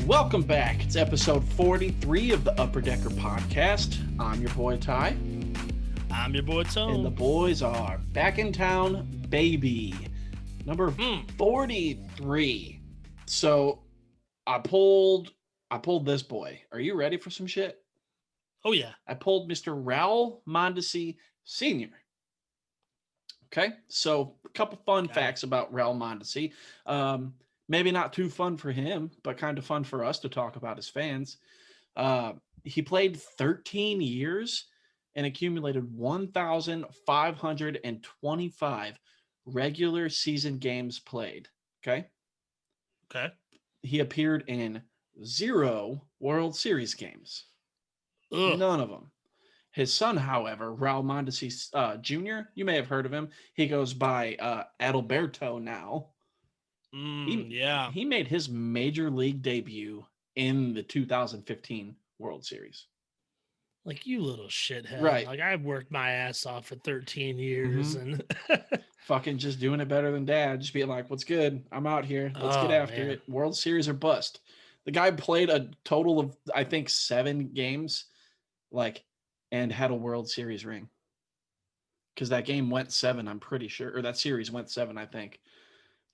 Welcome back. It's episode 43 of the Upper Decker Podcast. I'm your boy Ty. I'm your boy Tone. And the boys are back in town, baby. Number 43. So I pulled this boy. Are you ready for some shit? Oh yeah. I pulled Mr. Raul Mondesi Sr. Okay, so a couple fun facts about Raul Mondesi. Maybe not too fun for him, but kind of fun for us to talk about as fans. He played 13 years and accumulated 1,525 regular season games played. Okay. He appeared in 0 World Series games. Ugh. None of them. His son, however, Raul Mondesi Jr., you may have heard of him. He goes by Adalberto now. He made his major league debut in the 2015 World Series. Like, you little shithead. Right. Like, I've worked my ass off for 13 years and fucking just doing it better than dad. Just being like, what's good? I'm out here. Let's get after it. World Series or bust. The guy played a total of, I think, 7 games, and had a World Series ring. Because that game went 7, I'm pretty sure. Or that series went 7, I think.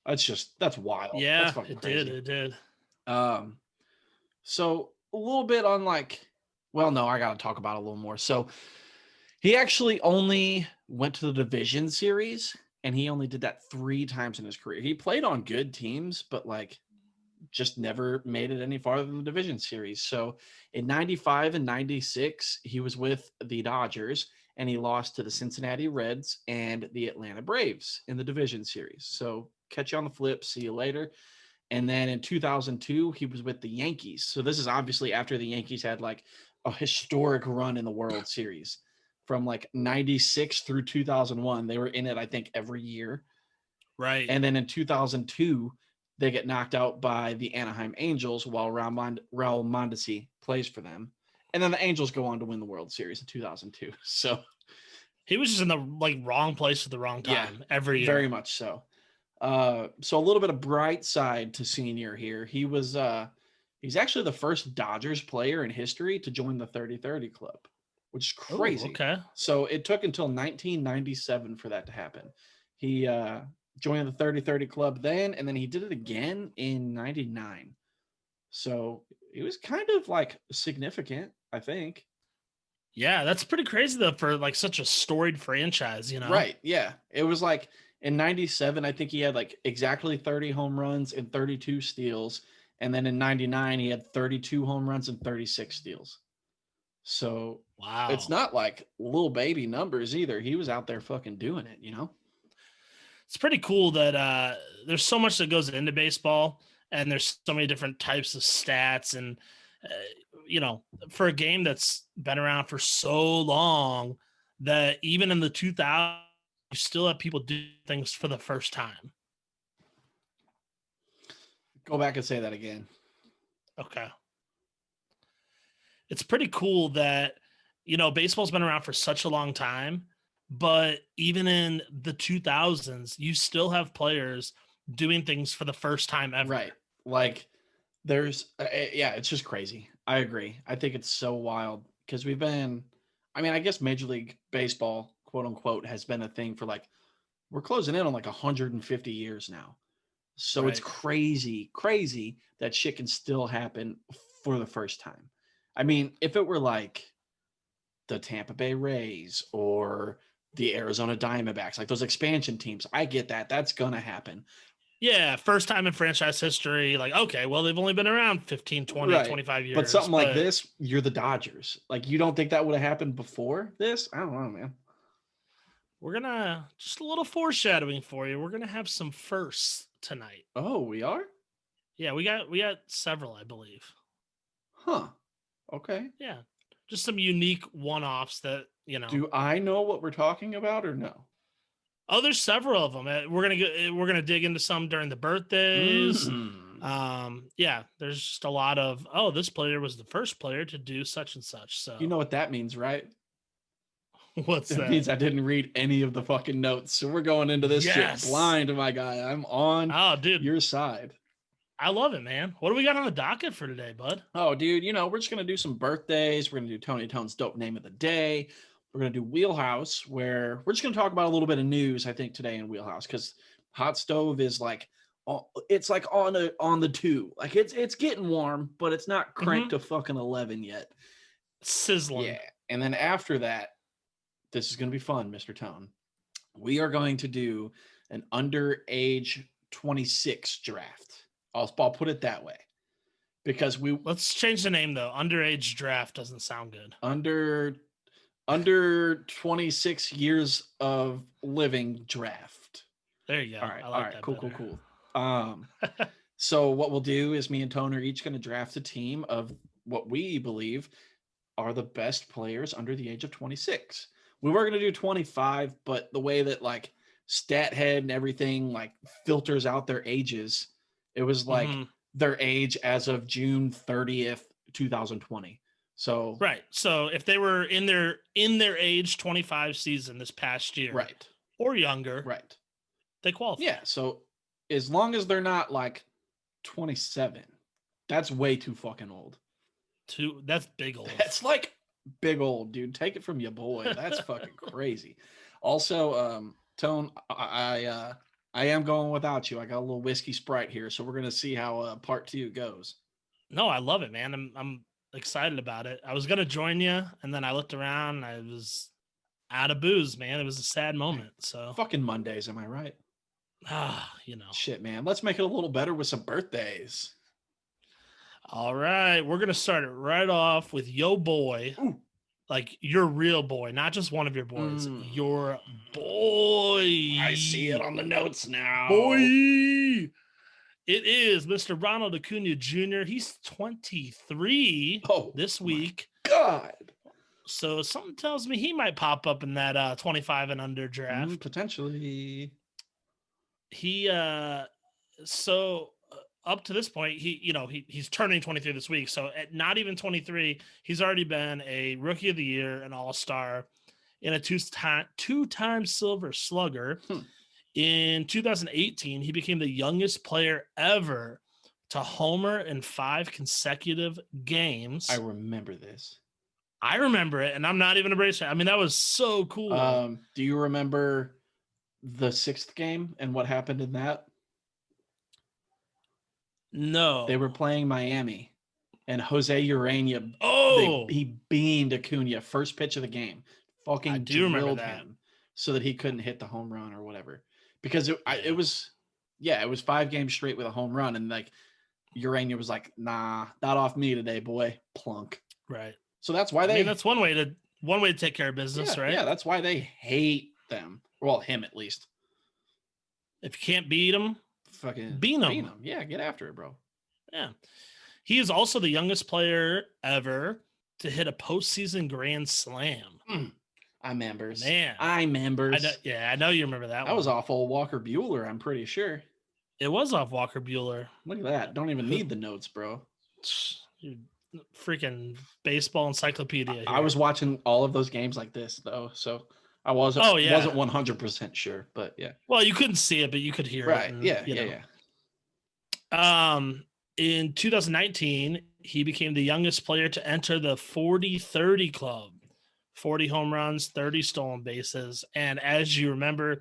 That's wild. Yeah, that's fucking crazy. It did. So a little bit on I got to talk about it a little more. So he actually only went to the division series, and he only did that 3 times in his career. He played on good teams, but just never made it any farther than the division series. So in 95 and 96, he was with the Dodgers, and he lost to the Cincinnati Reds and the Atlanta Braves in the division series. So catch you on the flip. See you later. And then in 2002, he was with the Yankees. So this is obviously after the Yankees had a historic run in the World Series from 96 through 2001. They were in it, I think, every year. Right. And then in 2002, they get knocked out by the Anaheim Angels while Raul Mondesi plays for them. And then the Angels go on to win the World Series in 2002. So he was just in the wrong place at the wrong time every year. Very much so. So a little bit of bright side to Senior here. He was he's actually the first Dodgers player in history to join the 30-30 club, which is crazy. Ooh, okay. So it took until 1997 for that to happen. He joined the 30-30 club then, and then he did it again in 99. So it was kind of significant, I think. Yeah, that's pretty crazy though for such a storied franchise, you know? Right. Yeah. It was in 97, I think he had exactly 30 home runs and 32 steals. And then in 99, he had 32 home runs and 36 steals. So wow, it's not little baby numbers either. He was out there fucking doing it, you know? It's pretty cool that there's so much that goes into baseball, and there's so many different types of stats. And, for a game that's been around for so long, that even in the 2000s, you still have people do things for the first time. Go back and say that again. Okay. It's pretty cool that, baseball's been around for such a long time, but even in the 2000s, you still have players doing things for the first time ever. Right. It's just crazy. I agree. I think it's so wild because I guess Major League Baseball, quote unquote, has been a thing for we're closing in on 150 years now. So It's crazy that shit can still happen for the first time. I mean, if it were the Tampa Bay Rays or the Arizona Diamondbacks, those expansion teams, I get that. That's going to happen. Yeah, first time in franchise history. Okay, well, they've only been around 15, 20, 25 years. But something like this, you're the Dodgers. You don't think that would have happened before this? I don't know, man. We're going to, just a little foreshadowing for you, we're going to have some firsts tonight. Oh, we are? Yeah, we got several, I believe. Huh. Okay. Yeah. Just some unique one-offs that, Do I know what we're talking about or no? Oh, there's several of them. We're gonna dig into some during the birthdays. Yeah, there's just a lot of this player was the first player to do such and such. So you know what that means, right? What's that? That means I didn't read any of the fucking notes, so we're going into this shit blind, my guy. I'm on dude, your side. I love it, man. What do we got on the docket for today, bud? Oh, dude, we're just going to do some birthdays. We're going to do Tony Tone's dope name of the day. We're going to do Wheelhouse, where we're just going to talk about a little bit of news, I think, today in Wheelhouse, because Hot Stove is like, it's like on the 2. Like it's getting warm, but it's not cranked to fucking 11 yet. Sizzling. Yeah. And then after that, this is going to be fun, Mr. Tone. We are going to do an underage 26 draft. I'll put it that way, because let's change the name though. Underage draft doesn't sound good. Under 26 years of living draft. There you go. All right, cool. So what we'll do is me and Tone are each going to draft a team of what we believe are the best players under the age of 26. We were going to do 25, but the way that like StatHead and everything like filters out their ages, it was like their age as of June 30th, 2020. So right. So if they were in their age 25 season this past year, right, or younger, right, they qualify. Yeah. So as long as they're not like 27, that's way too fucking old. That's big old. That's like big old, dude. Take it from your boy. That's fucking crazy. Also, Tone, I am going without you. I got a little whiskey Sprite here, so we're gonna see how part 2 goes. No, I love it, man. I'm excited about it. I was gonna join you, and then I looked around. And I was out of booze, man. It was a sad moment. So fucking Mondays, am I right? Shit, man. Let's make it a little better with some birthdays. All right, we're gonna start it right off with yo boy. Ooh. Like your real boy, not just one of your boys. Your boy. I see it on the notes now. Boy. It is Mr. Ronald Acuna Jr. He's 23 this week. God. So something tells me he might pop up in that 25 and under draft. Potentially. He up to this point, he's turning 23 this week. So at not even 23, he's already been a rookie of the year, an all-star, and a two-time silver slugger. In 2018, he became the youngest player ever to homer in 5 consecutive games. I remember this. I remember it, and I'm not even a Braves fan. I mean, that was so cool. Do you remember the 6th game and what happened in that? No. They were playing Miami, and Jose Urania, he beamed Acuna first pitch of the game. Fucking drilled him so that he couldn't hit the home run or whatever. Because it was 5 games straight with a home run, and like Urania was like, nah, not off me today, boy. Plunk. Right. So that's why that's one way to take care of business, right? Yeah, that's why they hate them. Well, him at least. If you can't beat him, fucking beat him. Yeah, get after it, bro. Yeah. He is also the youngest player ever to hit a postseason grand slam. I members. Man. I members. I know you remember that one. That was off old Walker Bueller, I'm pretty sure. It was off Walker Bueller. Look at that. Don't even need the notes, bro. Freaking baseball encyclopedia here. I was watching all of those games like this, though, so I wasn't 100% sure, but yeah. Well, you couldn't see it, but you could hear it. Right, yeah. In 2019, he became the youngest player to enter the 40-30 club. 40 home runs, 30 stolen bases. And as you remember,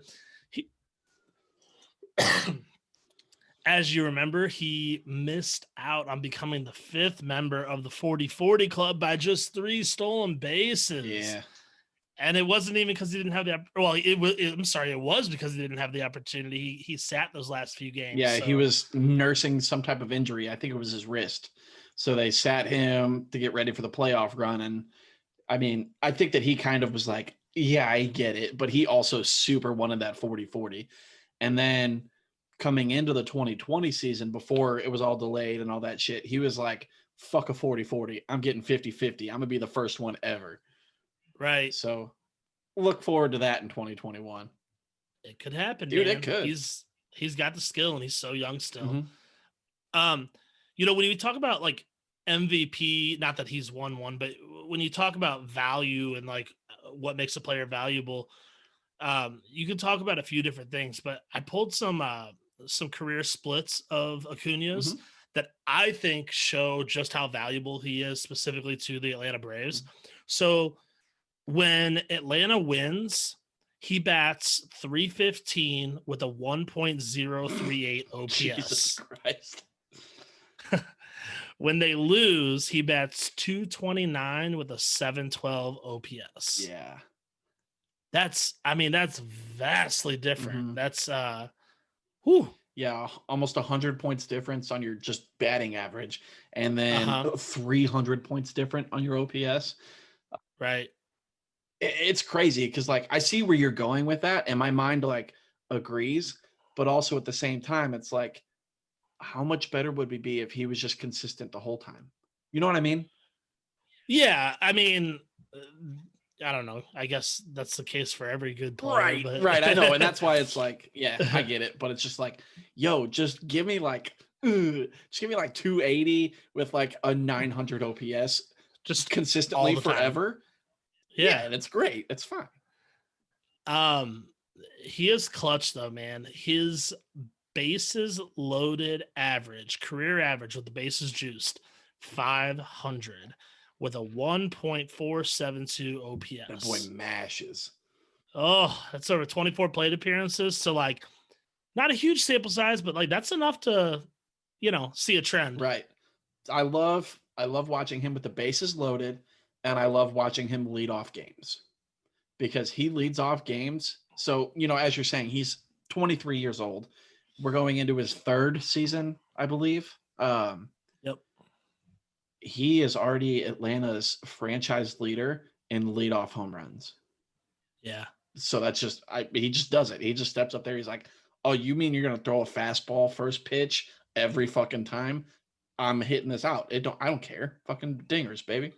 he missed out on becoming the 5th member of the 40-40 club by just 3 stolen bases. Yeah. And it wasn't even because he didn't have it was because he didn't have the opportunity. He sat those last few games. Yeah, so. He was nursing some type of injury. I think it was his wrist. So they sat him to get ready for the playoff run. And I mean, I think that he kind of was like, yeah, I get it. But he also super wanted that 40-40. And then coming into the 2020 season, before it was all delayed and all that shit, he was like, fuck a 40-40. I'm getting 50-50. I'm going to be the first one ever. Right. So look forward to that in 2021. It could happen, dude. Man. It could. He's got the skill and he's so young still. Mm-hmm. When you talk about like MVP, not that he's won one, but when you talk about value and like what makes a player valuable, you can talk about a few different things, but I pulled some career splits of Acuna's. that I think show just how valuable he is specifically to the Atlanta Braves. So when Atlanta wins, he bats .315 with a 1.038 OPS. Jesus Christ. When they lose, he bats .229 with a 712 OPS. Yeah. That's vastly different. Mhm. That's Yeah, almost 100 points difference on your just batting average, and then 300 points different on your OPS. Right. It's crazy because, like, I see where you're going with that, and my mind, like, agrees, but also at the same time, it's like, how much better would it be if he was just consistent the whole time? You know what I mean? Yeah, I mean, I don't know. I guess that's the case for every good player. Right. I know, and that's why it's like, yeah, I get it, but it's just like, yo, just give me like 280 with like a 900 OPS, just consistently all the time. forever. Yeah, and it's great. It's fine. He is clutch though, man. His bases loaded average, career average with the bases juiced, 500 with a 1.472 OPS. That boy mashes. Oh, that's over 24 plate appearances. So, like, not a huge sample size, but like that's enough to, see a trend. Right. I love watching him with the bases loaded, and I love watching him lead off games because he leads off games. So, as you're saying, he's 23 years old. We're going into his third season, I believe. Yep. He is already Atlanta's franchise leader in leadoff home runs. Yeah. So that's just, he just does it. He just steps up there. He's like, oh, you mean you're going to throw a fastball first pitch every fucking time? I'm hitting this out. I don't care. Fucking dingers, baby.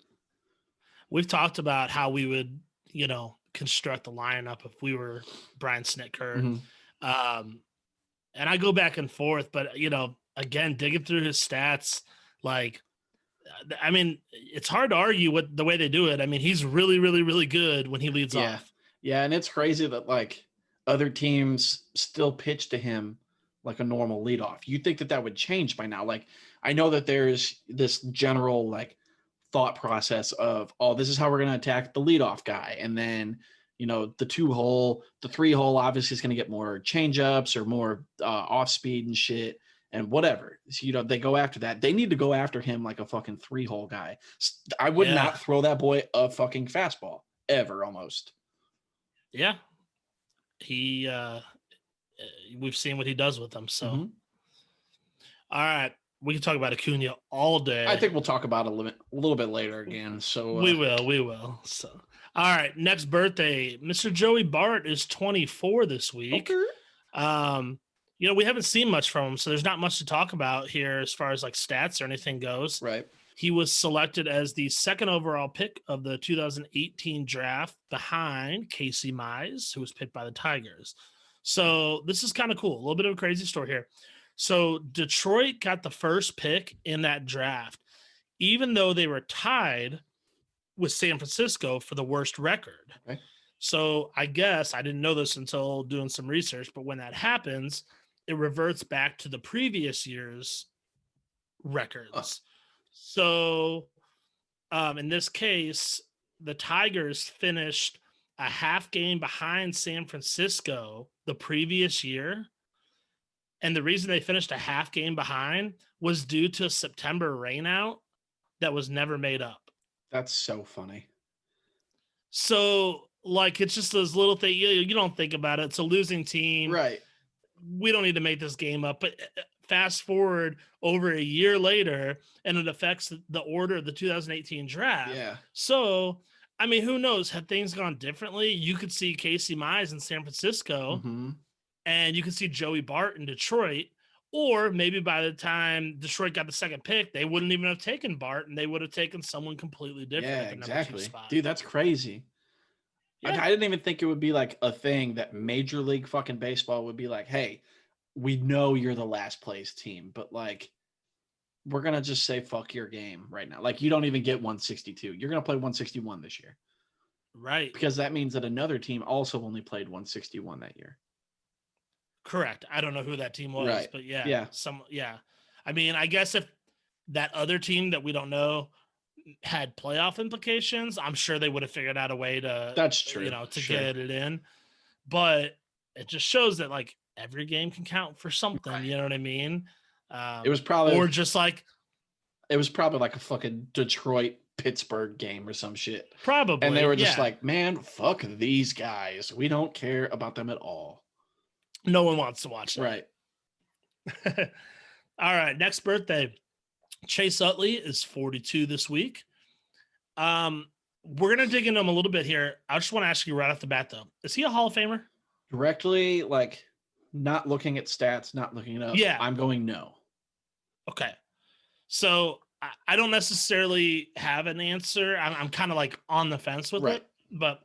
We've talked about how we would, construct the lineup if we were Brian Snitker. Mm-hmm. And I go back and forth, but again, digging through his stats, like, I mean, it's hard to argue with the way they do it. I mean, he's really, really, really good when he leads off. Yeah, and it's crazy that like other teams still pitch to him like a normal leadoff. You'd think that would change by now. Like, I know that there's this general like thought process of, oh, this is how we're going to attack the leadoff guy, and then the 2-hole, the 3-hole obviously is going to get more change-ups or more off speed and shit and whatever. So, they go after that. They need to go after him like a fucking 3-hole guy. I would not throw that boy a fucking fastball ever, almost. Yeah. He we've seen what he does with them. So, All right, we can talk about Acuna all day. I think we'll talk about it a little bit later again. So we will. So, all right, next birthday, Mr. Joey Bart is 24 this week. Okay. We haven't seen much from him, so there's not much to talk about here as far as like stats or anything goes. Right. He was selected as the second overall pick of the 2018 draft behind Casey Mize, who was picked by the Tigers. So this is kind of cool. A little bit of a crazy story here. So Detroit got the first pick in that draft, even though they were tied with San Francisco for the worst record. Okay. So I guess I didn't know this until doing some research, but when that happens, it reverts back to the previous year's records. So in this case, the Tigers finished a half game behind San Francisco the previous year. And the reason they finished a half game behind was due to a September rainout that was never made up. That's so funny. So, like, it's just those little things. You don't think about it. It's a losing team. Right. We don't need to make this game up. But fast forward over a year later, and it affects the order of the 2018 draft. Yeah. So, I mean, who knows? Had things gone differently, you could see Casey Mize in San Francisco. Mm-hmm. And you can see Joey Bart in Detroit, or maybe by the time Detroit got the second pick, they wouldn't even have taken Bart, and they would have taken someone completely different. Yeah, at the exactly. number 2 spot. Dude, that's crazy. Yeah. I didn't even think it would be like a thing that Major League fucking Baseball would be like, hey, we know you're the last place team, but like, we're going to just say, fuck your game right now. Like, you don't even get 162. You're going to play 161 this year. Right. Because that means that another team also only played 161 that year. Correct. I don't know who that team was, right. but yeah. Yeah. I mean, I guess if that other team that we don't know had playoff implications, I'm sure they would have figured out a way to, That's true. to Sure. get it in. But it just shows that like every game can count for something. Right. You know what I mean? It was probably or just like like a fucking Detroit Pittsburgh game or some shit. probably, And they were just like, man, fuck these guys. We don't care about them at all. No one wants to watch that. Right. All right. Next birthday. Chase Utley is 42 this week. We're going to dig into him a little bit here. I just want to ask you right off the bat, though. Is he a Hall of Famer? Directly, like, not looking at stats, not looking it up. Yeah. I'm going no. Okay. So I don't necessarily have an answer. I'm kind of like on the fence with it, but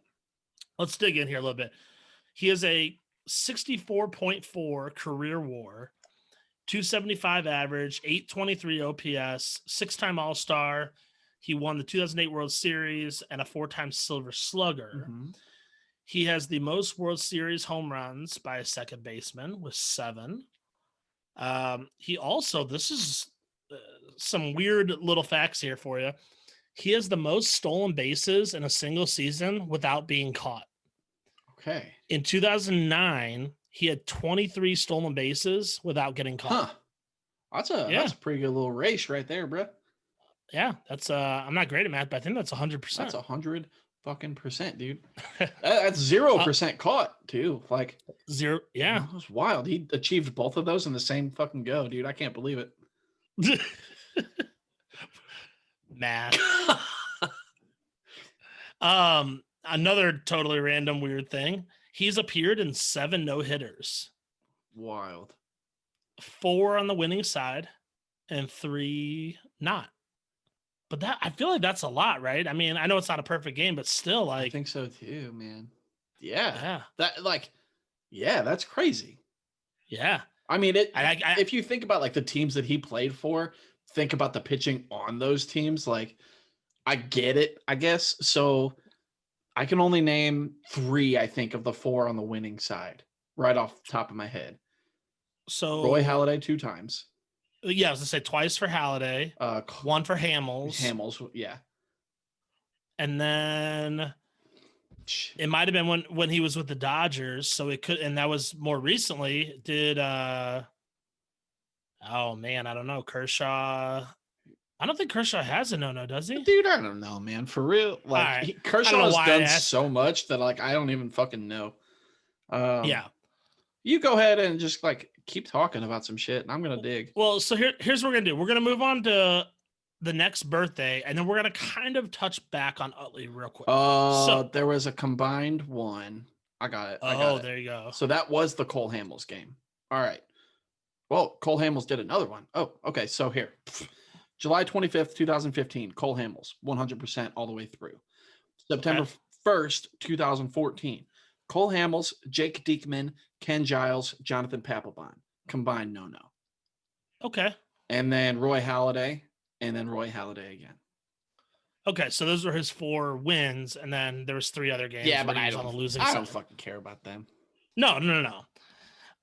let's dig in here a little bit. He is a 64.4 career WAR, 275 average, 823 OPS, 6-time All-Star. He won the 2008 World Series and a 4-time Silver Slugger. Mm-hmm. He has the most World Series home runs by a second baseman with 7. He also, this is some weird little facts here for you. He has the most stolen bases in a single season without being caught. Okay. In 2009, he had 23 stolen bases without getting caught. That's a pretty good little race right there, bro. Yeah, that's I'm not great at math, but I think that's 100%. That's 100%, dude. That's 0% caught too. Like 0. Yeah, that was wild. He achieved both of those in the same fucking go, dude. I can't believe it. Math. Another totally random weird thing. He's appeared in 7 no-hitters. Wild. 4 on the winning side and 3 not. But that, I feel like that's a lot, right? I mean, I know it's not a perfect game, but still, like, I think so too, man. Yeah. That's crazy. Yeah. I mean, if you think about like the teams that he played for, think about the pitching on those teams. Like, I get it, I guess. So I can only name 3, I think, of the 4 on the winning side, right off the top of my head. So Roy Halladay 2 times. Yeah, I was gonna say twice for Halladay, 1 for Hamels. Yeah. And then it might have been when he was with the Dodgers, so it could, and that was more recently. Did oh man, I don't know. Kershaw. I don't think Kershaw has a no, does he? Dude, I don't know, man. For real. Like right. Kershaw has done so much that like I don't even fucking know. Yeah. You go ahead and just like keep talking about some shit and I'm gonna dig. Well, so here's what we're gonna do. We're gonna move on to the next birthday, and then we're gonna kind of touch back on Utley real quick. So there was a combined one. I got it. There you go. So that was the Cole Hamels game. All right. Well, Cole Hamels did another one. Oh, okay. So here. July 25th, 2015, Cole Hamels, 100% all the way through. September 1st, 2014, Cole Hamels, Jake Diekman, Ken Giles, Jonathan Papelbon. Combined no. Okay. And then Roy Halladay, and then Roy Halladay again. Okay, so those were his 4 wins, and then there was 3 other games. Yeah, but I don't fucking care about them. No.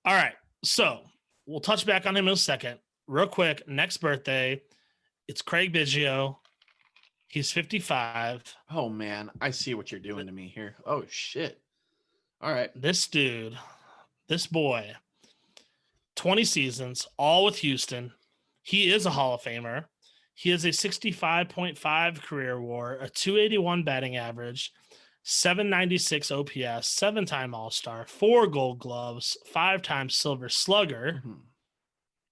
All right, so we'll touch back on him in a second. Real quick, next birthday, it's Craig Biggio. He's 55. Oh, man, I see what you're doing to me here. Oh, shit. All right. This dude, this boy, 20 seasons, all with Houston. He is a Hall of Famer. He has a 65.5 career WAR, a 281 batting average, 796 OPS, 7-time All-Star, 4 Gold Gloves, 5-time Silver Slugger. Mm-hmm.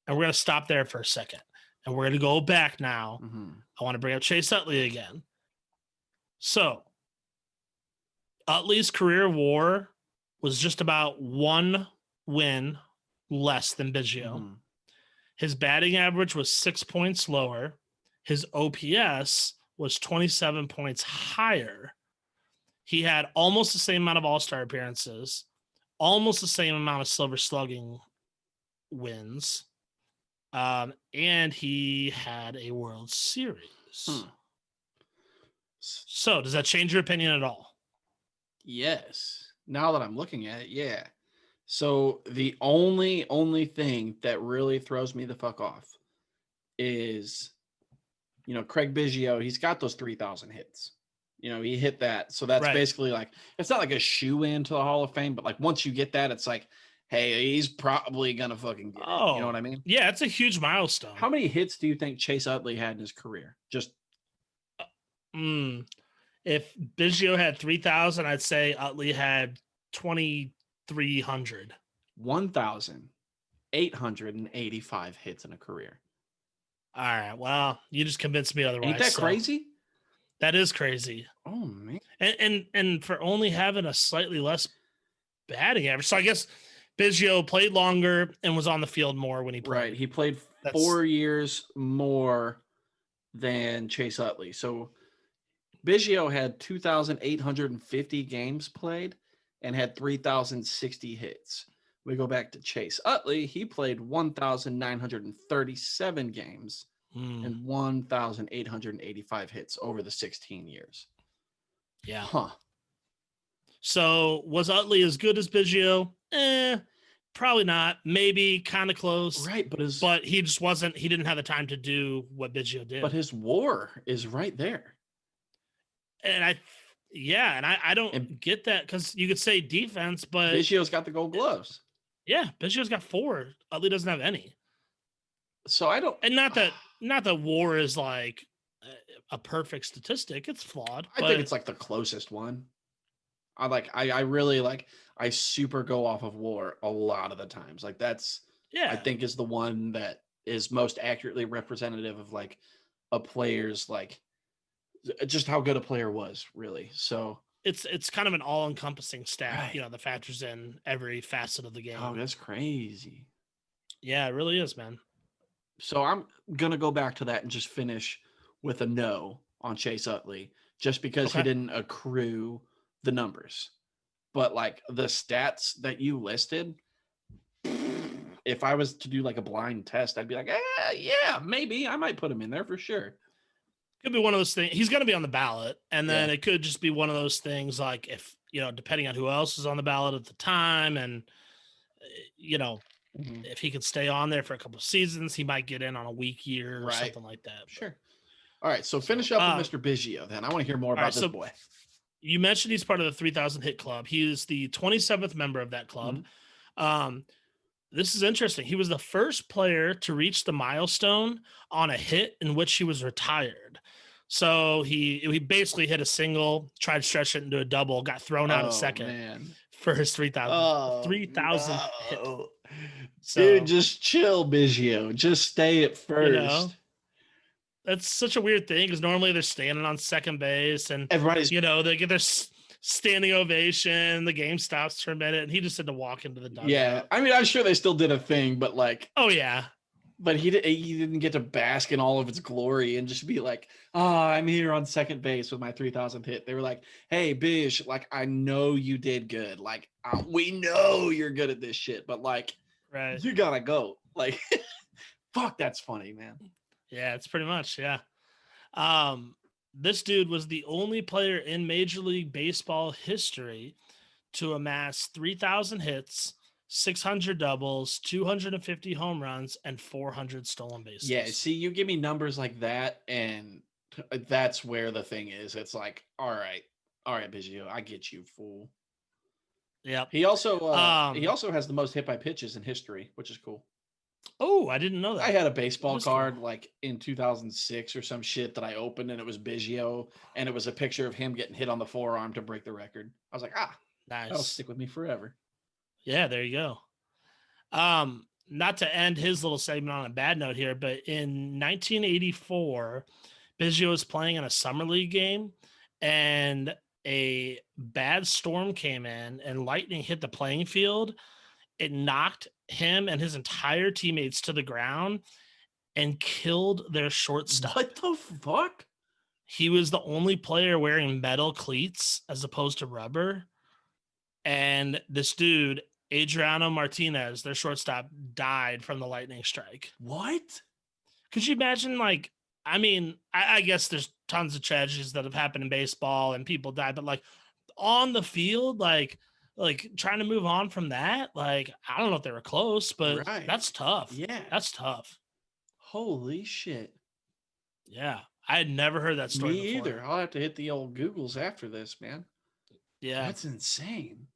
And we're going to stop there for a second. And we're going to go back now. Mm-hmm. I want to bring up Chase Utley again. So, Utley's career WAR was just about 1 win less than Biggio. Mm-hmm. His batting average was 6 points lower. His OPS was 27 points higher. He had almost the same amount of All-Star appearances, almost the same amount of Silver Slugging wins, and he had a World Series. So does that change your opinion at all? Yes. Now that I'm looking at it, yeah. So the only thing that really throws me the fuck off is, Craig Biggio, he's got those 3,000 hits. He hit that. So that's basically like, it's not like a shoe-in to the Hall of Fame, but like once you get that, it's like, hey, he's probably going to fucking get it. You know what I mean? Yeah, it's a huge milestone. How many hits do you think Chase Utley had in his career? Just. If Biggio had 3,000, I'd say Utley had 2,300. 1,885 hits in a career. All right. Well, you just convinced me otherwise. Ain't that crazy? That is crazy. Oh man. And for only having a slightly less batting average. So I guess Biggio played longer and was on the field more when he played. Right. He played 4 years more than Chase Utley. So Biggio had 2,850 games played and had 3,060 hits. We go back to Chase Utley. He played 1,937 games and 1,885 hits over the 16 years. Yeah. Huh. So was Utley as good as Biggio? Probably not. Maybe kind of close. Right, but he just wasn't. He didn't have the time to do what Biggio did. But his WAR is right there. And I don't get that, because you could say defense, but Biggio's got the Gold Gloves. Yeah, Biggio's got 4. Utley doesn't have any. So I don't, and not that WAR is like a perfect statistic. It's flawed. I think it's like the closest one. I super go off of WAR a lot of the times. Like that's, I think is the one that is most accurately representative of like a player's like just how good a player was, really. So it's kind of an all-encompassing stat, that factors in every facet of the game. Oh, that's crazy. Yeah, it really is, man. So I'm gonna go back to that and just finish with a no on Chase Utley, just because he didn't accrue the numbers. But like the stats that you listed, if I was to do like a blind test, I'd be like, yeah, maybe I might put him in there for sure. Could be one of those things. He's going to be on the ballot, and then it could just be one of those things like if, depending on who else is on the ballot at the time, and, if he could stay on there for a couple of seasons, he might get in on a weak year or something like that. Sure. All right, so finish up with Mr. Biggio then. I want to hear more about this boy. You mentioned he's part of the 3,000 hit club. He is the 27th member of that club. This is interesting. He was the first player to reach the milestone on a hit in which he was retired. So he basically hit a single, tried to stretch it into a double, got thrown out a second for his 3,000 hit. So, dude, just chill, Biggio. Just stay at first. That's such a weird thing, because normally they're standing on second base and everybody's, they get their standing ovation, the game stops for a minute, and he just had to walk into the dugout. Yeah, I mean, I'm sure they still did a thing, but like, but he didn't get to bask in all of its glory and just be like, I'm here on second base with my 3,000th hit. They were like, hey, Bish, like, I know you did good. Like, we know you're good at this shit, but like, you gotta go. Like, fuck, that's funny, man. Yeah, it's pretty much, this dude was the only player in Major League Baseball history to amass 3,000 hits, 600 doubles, 250 home runs, and 400 stolen bases. Yeah, see, you give me numbers like that, and that's where the thing is. It's like, all right, Biggio, I get you, fool. Yep. He also has the most hit by pitches in history, which is cool. Oh, I didn't know that. I had a baseball card like in 2006 or some shit that I opened, and it was Biggio, and it was a picture of him getting hit on the forearm to break the record. I was like, nice. That'll stick with me forever. Yeah, there you go. Not to end his little segment on a bad note here, but in 1984, Biggio was playing in a summer league game, and a bad storm came in and lightning hit the playing field. It knocked him and his entire teammates to the ground and killed their shortstop. What the fuck? He was the only player wearing metal cleats as opposed to rubber. And this dude, Adriano Martinez, their shortstop, died from the lightning strike. What? Could you imagine, like, I mean, I guess there's tons of tragedies that have happened in baseball and people die, but like on the field, like trying to move on from that, like, I don't know if they were close, but that's tough. Yeah. That's tough. Holy shit. Yeah. I had never heard that story Me before. either. I'll have to hit the old Googles after this, man. Yeah. That's insane.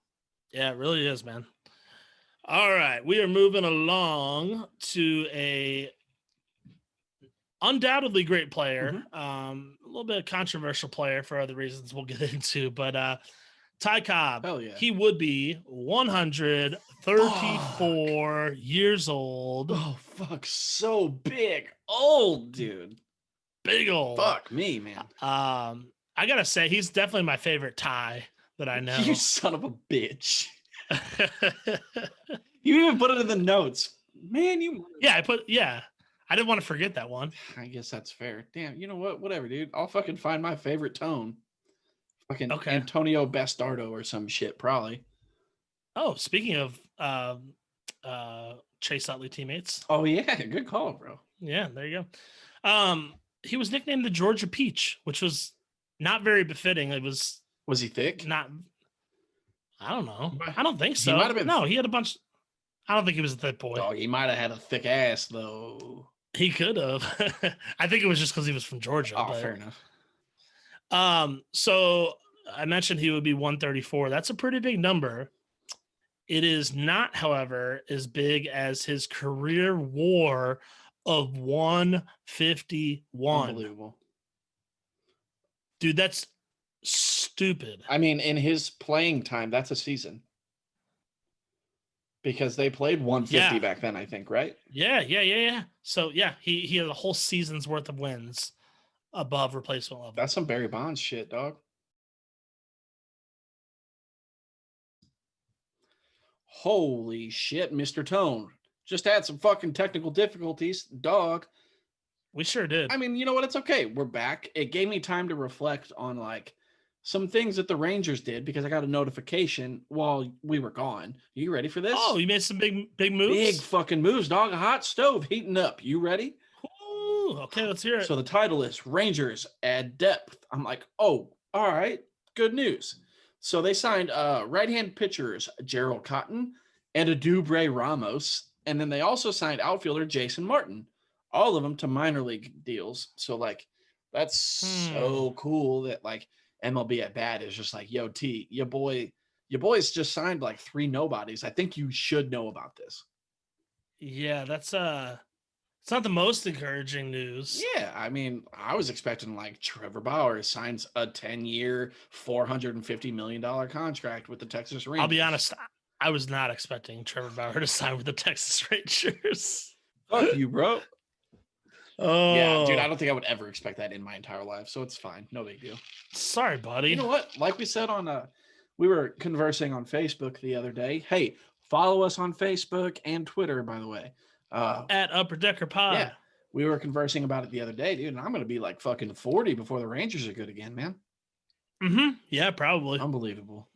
Yeah, it really is, man. All right. We are moving along to a undoubtedly great player. A little bit of controversial player for other reasons we'll get into, but Ty Cobb, Hell yeah. he would be 134 years old. Oh, fuck. So big. Old, dude. Big old. Fuck me, man. I gotta say, he's definitely my favorite Ty that I know. You son of a bitch. You even put it in the notes. Man, you... Yeah, I didn't want to forget that one. I guess that's fair. Damn, you know what? Whatever, dude. I'll fucking find my favorite tone. Fucking Okay. Antonio Bastardo or some shit, probably. Oh, speaking of Chase Utley teammates. Oh, yeah. Good call, bro. Yeah, there you go. He was nicknamed the Georgia Peach, which was not very befitting. It was he thick? Not. I don't know. I don't think so. He might have been. No, he had a bunch. I don't think he was a thick boy. Oh, he might have had a thick ass, though. He could have. I think it was just because he was from Georgia. Oh, fair enough. So I mentioned he would be 134. That's a pretty big number. It is not, however, as big as his career WAR of 151. Unbelievable. Dude, that's stupid. I mean, in his playing time, that's a season. Because they played 150 back then, I think, right? Yeah. So, yeah, he had a whole season's worth of wins above replacement level. That's some Barry Bonds shit, dog. Holy shit, Mr. Tone. Just had some fucking technical difficulties, dog. We sure did. I mean, you know what? It's okay. We're back. It gave me time to reflect on, like, some things that the Rangers did because I got a notification while we were gone. Are you ready for this? Oh, you made some big moves? Big fucking moves, dog. A hot stove heating up. You ready? Ooh, okay, let's hear it. So the title is Rangers Add Depth. I'm like, oh, all right. Good news. So they signed right-hand pitchers Gerald Cotton and Adubre Ramos. And then they also signed outfielder Jason Martin. All of them to minor league deals. So, like, that's so cool that, like, MLB at bat is just like, yo, T, your boys just signed like 3 nobodies. I think you should know about this. Yeah, that's it's not the most encouraging news. Yeah, I mean, I was expecting like Trevor Bauer signs a 10-year, $450 million contract with the Texas Rangers. I'll be honest, I was not expecting Trevor Bauer to sign with the Texas Rangers. Fuck you, bro. Oh yeah, dude, I don't think I would ever expect that in my entire life, so it's fine. No big deal. Sorry, buddy. You know what? Like we said on we were conversing on Facebook the other day. Hey, follow us on Facebook and Twitter, by the way. At Upper Decker Pod. Yeah. We were conversing about it the other day, dude, and I'm gonna be like fucking 40 before the Rangers are good again, man. Yeah, probably. Unbelievable.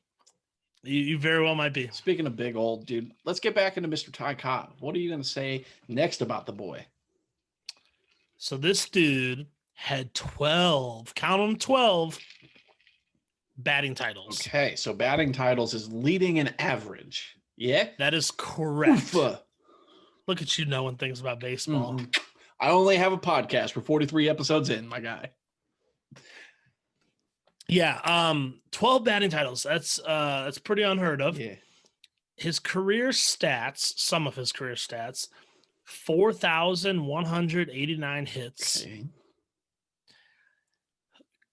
You very well might be. Speaking of big old, dude, let's get back into Mr. Ty Cobb. What are you gonna say next about the boy? So this dude had 12, count them 12, batting titles. Okay, so batting titles is leading in average. Yeah? That is correct. Oofa. Look at you knowing things about baseball. Mm-hmm. I only have a podcast. We're 43 episodes in, my guy. Yeah, 12 batting titles. That's pretty unheard of. Yeah. His career stats, some of his career stats, 4,189 hits. Okay.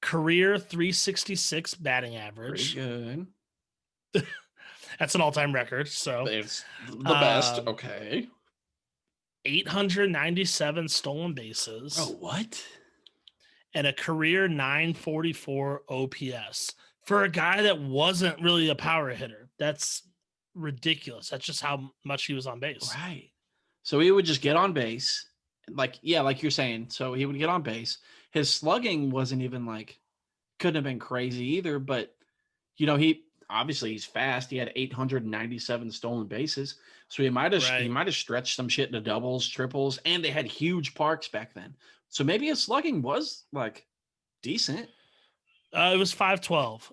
Career 366 batting average. Pretty good. That's an all-time record. So it's the best. Okay. 897 stolen bases. Oh, what? And a career 944 OPS for a guy that wasn't really a power hitter. That's ridiculous. That's just how much he was on base. Right. So he would just get on base. Like you're saying. So he would get on base. His slugging wasn't even like, couldn't have been crazy either. But, you know, he's fast. He had 897 stolen bases. So he might have stretched some shit into doubles, triples, and they had huge parks back then. So maybe his slugging was like decent. It was 512.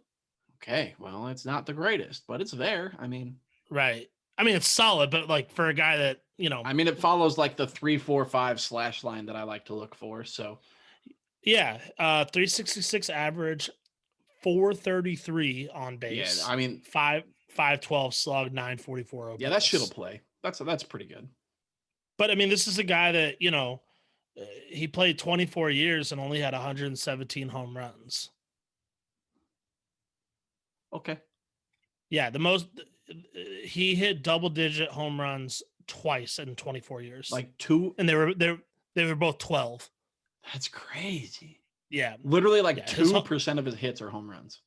Okay, well, it's not the greatest, but it's there. I mean, right. I mean, it's solid, but like for a guy that, I mean, it follows like the 3-4-5 slash line that I like to look for. So yeah, 366 average, 433 on yeah, base, I mean, 512 slug, 944 yeah, that shit'll OPS. play. That's pretty good. But I mean, this is a guy that, he played 24 years and only had 117 home runs. Okay. Yeah, he hit double digit home runs twice in 24 years. Like two, and they were both 12. that's crazy. Yeah. Literally like Yeah, 2% of his hits are home runs.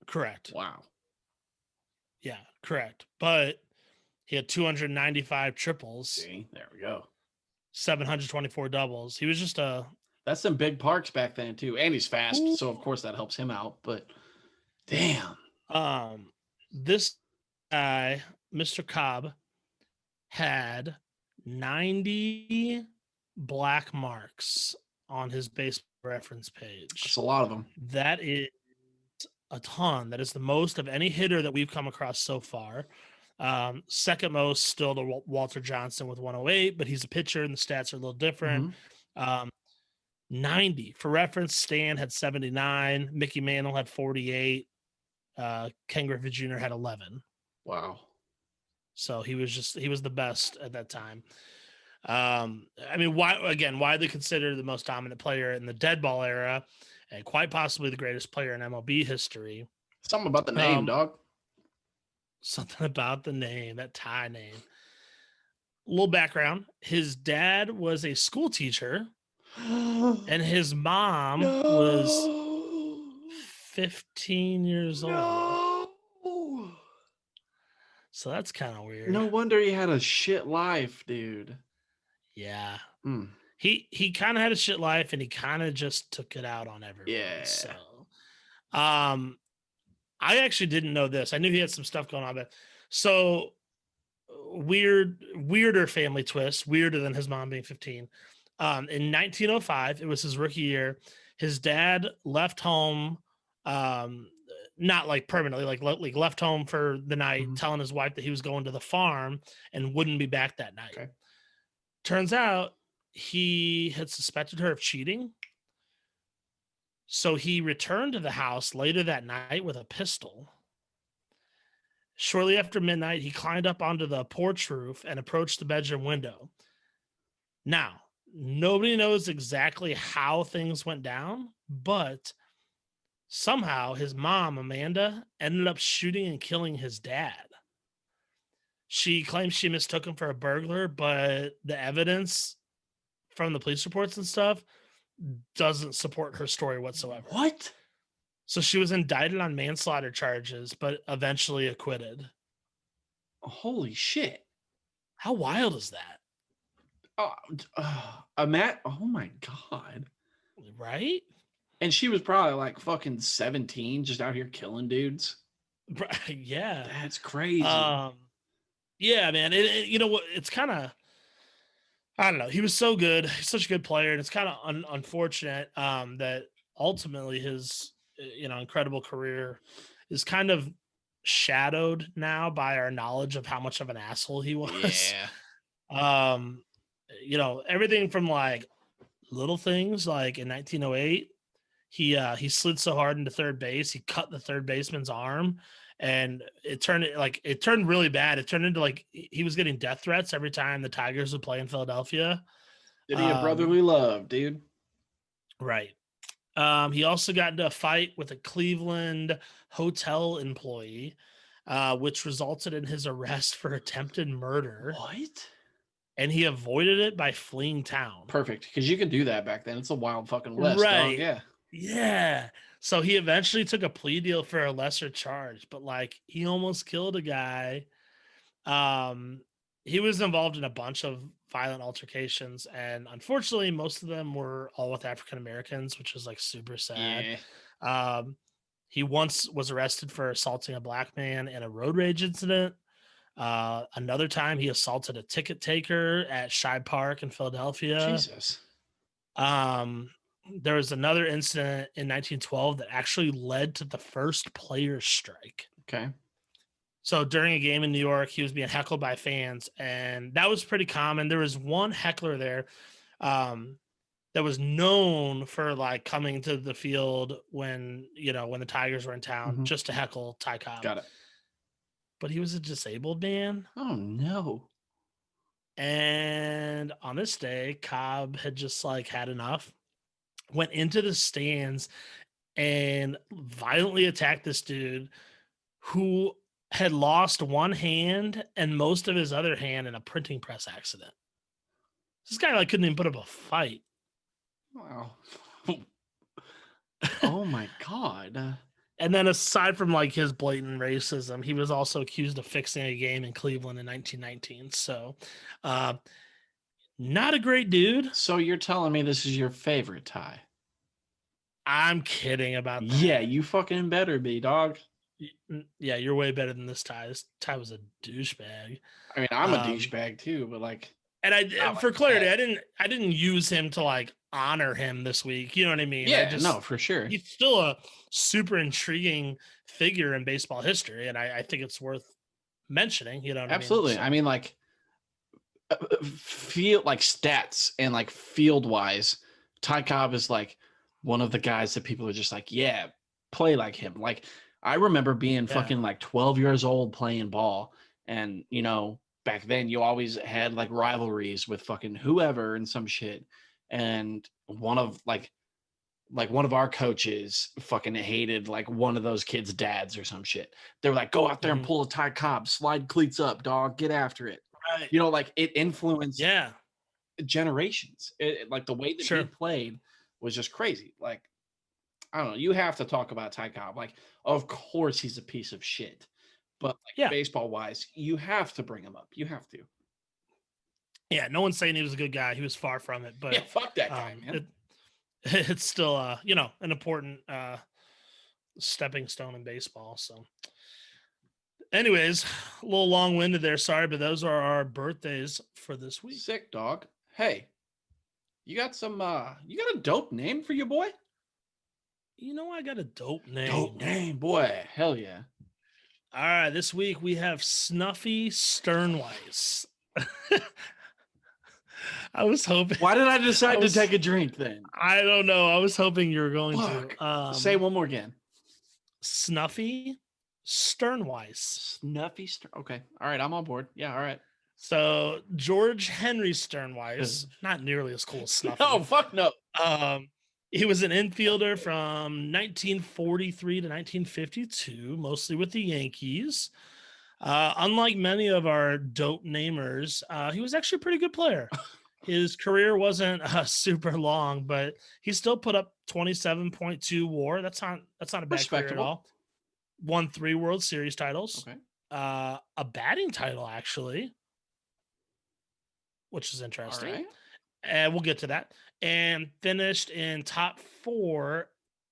Correct. Wow. Yeah, correct. But he had 295 triples, See, there we go. 724 doubles. He was just That's some big parks back then too. And he's fast, Ooh. so of course that helps him out. But damn. This guy, Mr. Cobb, had 90 black marks on his baseball reference page. That's a lot of them. That is a ton. That is the most of any hitter that we've come across so far. Second most still to Walter Johnson with 108, but he's a pitcher and the stats are a little different. 90 for reference. Stan had 79. Mickey Mantle had 48. Ken Griffey Jr. had 11. Wow. So he was the best at that time. I mean, widely considered the most dominant player in the dead ball era and quite possibly the greatest player in MLB history. Something about the name, dog. Something about the name, that Thai name. A little background. His dad was a school teacher and his mom was 15 years old. So that's kind of weird. No wonder he had a shit life, dude. Yeah. He kind of had a shit life and he kind of just took it out on everyone. Yeah. So, I actually didn't know this. I knew he had some stuff going on, but so weirder family twist, weirder than his mom being 15. In 1905, it was his rookie year. His dad left home, not like permanently, like left home for the night, telling his wife that he was going to the farm and wouldn't be back that night. Okay. Turns out he had suspected her of cheating. So he returned to the house later that night with a pistol. Shortly after midnight, he climbed up onto the porch roof and approached the bedroom window. Now, nobody knows exactly how things went down, but somehow his mom, Amanda, ended up shooting and killing his dad. She claims she mistook him for a burglar, but the evidence from the police reports and stuff doesn't support her story whatsoever. What? So she was indicted on manslaughter charges, but eventually acquitted. Holy shit. How wild is that? Matt, oh my God. Right? And she was probably like fucking 17, just out here killing dudes. Yeah. That's crazy. Yeah, man. You know what? It's kind of, I don't know. He was so good. He's such a good player. And it's kind of unfortunate that ultimately his, incredible career is kind of shadowed now by our knowledge of how much of an asshole he was. Yeah. Everything from like little things like in 1908, he slid so hard into third base, he cut the third baseman's arm. And it turned really bad. It turned into like he was getting death threats every time the Tigers would play in Philadelphia. Did he have brotherly love, dude? Right. He also got into a fight with a Cleveland hotel employee, which resulted in his arrest for attempted murder. What? And he avoided it by fleeing town. Perfect, because you could do that back then. It's a wild fucking West, right? Dog. Yeah. Yeah. So he eventually took a plea deal for a lesser charge, but like he almost killed a guy. He was involved in a bunch of violent altercations, and unfortunately, most of them were all with African Americans, which was like super sad. Yeah. He once was arrested for assaulting a black man in a road rage incident. Another time, he assaulted a ticket taker at Shibe Park in Philadelphia. Jesus. There was another incident in 1912 that actually led to the first players' strike. Okay. So during a game in New York, he was being heckled by fans, and that was pretty common. There was one heckler there that was known for like coming to the field when the Tigers were in town just to heckle Ty Cobb. Got it. But he was a disabled man. Oh no. And on this day, Cobb had just like had enough, went into the stands and violently attacked this dude who had lost one hand and most of his other hand in a printing press accident. This guy like couldn't even put up a fight. Wow. Oh my God. And then aside from like his blatant racism, he was also accused of fixing a game in Cleveland in 1919. So not a great dude. So you're telling me this is your favorite Ty? I'm kidding about that. Yeah, you fucking better be, dog. Yeah, you're way better than this Ty. This Ty was a douchebag. I mean, I'm a douchebag too, but like, and for clarity, I didn't use him to like honor him this week. You know what I mean? Yeah, no, for sure. He's still a super intriguing figure in baseball history, and I think it's worth mentioning. You know what Absolutely. I mean? I mean, like, field like stats and like field wise, Ty Cobb is like one of the guys that people are just like, yeah, play like him. Like, I remember being fucking like 12 years old playing ball, and back then you always had like rivalries with fucking whoever and some shit. And one of our coaches fucking hated like one of those kids' dads or some shit. They were like, go out there and pull a Ty Cobb, slide cleats up, dog, get after it. Right. Like it influenced generations. Like the way that he played was just crazy. Like, I don't know. You have to talk about Ty Cobb. Like, of course he's a piece of shit, but like baseball wise, you have to bring him up. You have to. Yeah, no one's saying he was a good guy. He was far from it. But fuck that guy, man. It's still an important stepping stone in baseball. So anyways, a little long-winded there, sorry, but those are our birthdays for this week. Sick, dog. Hey, you got a dope name for your boy? I got a dope name. Dope name, boy. Hell yeah. All right, this week we have Snuffy Sternwice. I was hoping. Why did I decide to take a drink then? I don't know. I was hoping you were going to. Say one more again. Snuffy Sternwice. Snuffy Okay. All right. I'm on board. Yeah. All right. So George Henry Sternwice, not nearly as cool as Snuffy. No, fuck no. He was an infielder from 1943 to 1952, mostly with the Yankees. Unlike many of our dope namers, he was actually a pretty good player. His career wasn't super long, but he still put up 27.2 WAR. That's not a bad career at all. Won 3 World Series titles. Okay. A batting title, actually, which is interesting. All right. And we'll get to that. And finished in top 4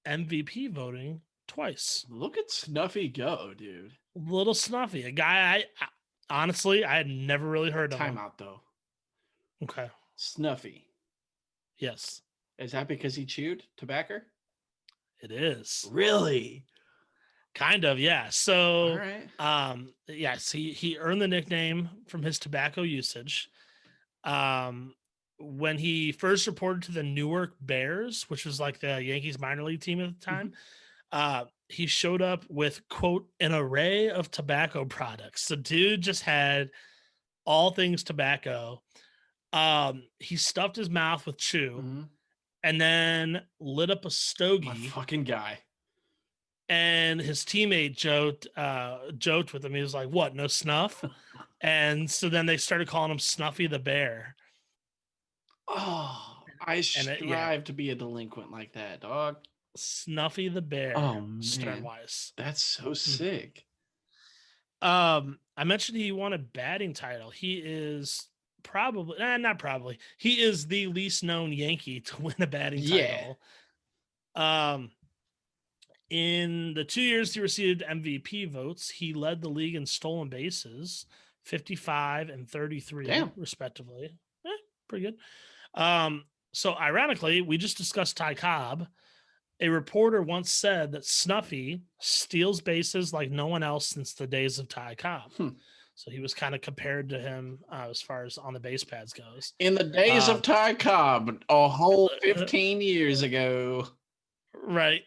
MVP voting twice. Look at Snuffy go, dude. Little Snuffy, a guy I honestly had never really heard of. Timeout though. Okay. Snuffy. Yes. Is that because he chewed tobacco? It is. Really? Kind of, yeah. So, all right. Yes, he earned the nickname from his tobacco usage. When he first reported to the Newark Bears, which was like the Yankees minor league team at the time, he showed up with, quote, an array of tobacco products. The dude just had all things tobacco. He stuffed his mouth with chew and then lit up a stogie. My fucking guy. And his teammate joked with him. He was like, what, no snuff? And so then they started calling him Snuffy the Bear. Oh, I strive to be a delinquent like that, dog. Snuffy the Bear. Oh, man. Sternwice. That's so sick. I mentioned he won a batting title. He is he is the least known Yankee to win a batting title. In the 2 years he received MVP votes, he led the league in stolen bases, 55 and 33, respectively. Pretty good. So ironically, we just discussed Ty Cobb, A reporter once said that Snuffy steals bases like no one else since the days of Ty Cobb. So he was kind of compared to him as far as on the base pads goes. In the days of Ty Cobb, a whole 15 years ago. Right.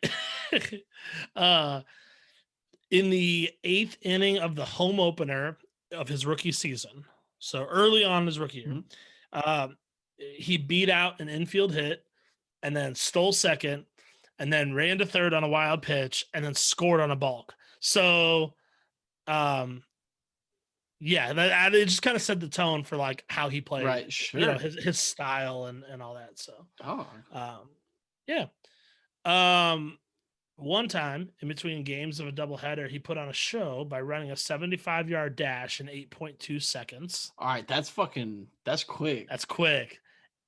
In the 8th inning of the home opener of his rookie season, so early on in his rookie year, he beat out an infield hit and then stole second and then ran to third on a wild pitch and then scored on a balk. So, yeah, that it just kind of set the tone for like how he played, right? Sure, you know, his style and all that. So, yeah. One time in between games of a doubleheader, he put on a show by running a 75-yard dash in 8.2 seconds. All right, that's quick. That's quick.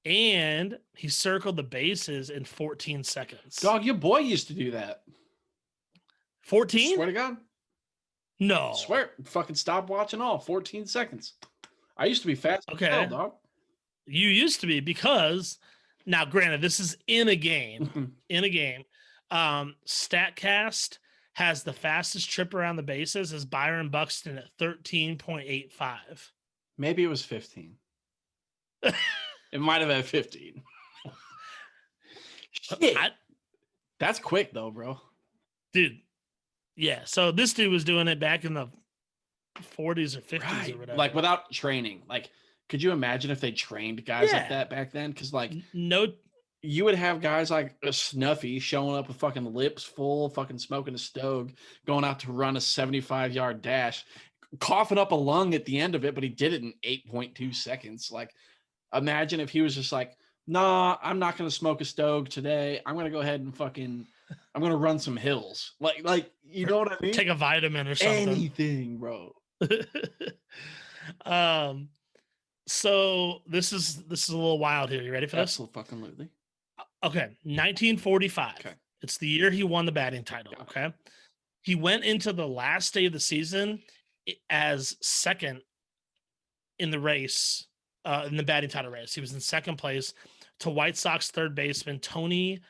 And he circled the bases in 14 seconds. Dog, your boy used to do that. 14? Swear to God. No. Swear. Fucking stop watching all. 14 seconds. I used to be fast. Okay. As hell, dog. You used to be because, now granted, this is in a game. StatCast has the fastest trip around the bases as Byron Buxton at 13.85. Maybe it was 15. It might have been 15. Shit. That's quick though, bro. Dude. Yeah. So this dude was doing it back in the 40s or 50s or whatever. Like without training. Like, could you imagine if they trained guys like that back then? Because like you would have guys like a Snuffy showing up with fucking lips full, fucking smoking a stove, going out to run a 75-yard dash, coughing up a lung at the end of it, but he did it in 8.2 seconds. Like, imagine if he was just like, nah, I'm not going to smoke a stove today. I'm going to go ahead and I'm going to run some hills. Like, you know what I mean? Take a vitamin or something. Anything, bro. So this is a little wild here. You ready for this? Absolutely. Okay, 1945. Okay. It's the year he won the batting title. Okay. He went into the last day of the season as second in the race, in the batting title race. He was in second place to White Sox third baseman Tony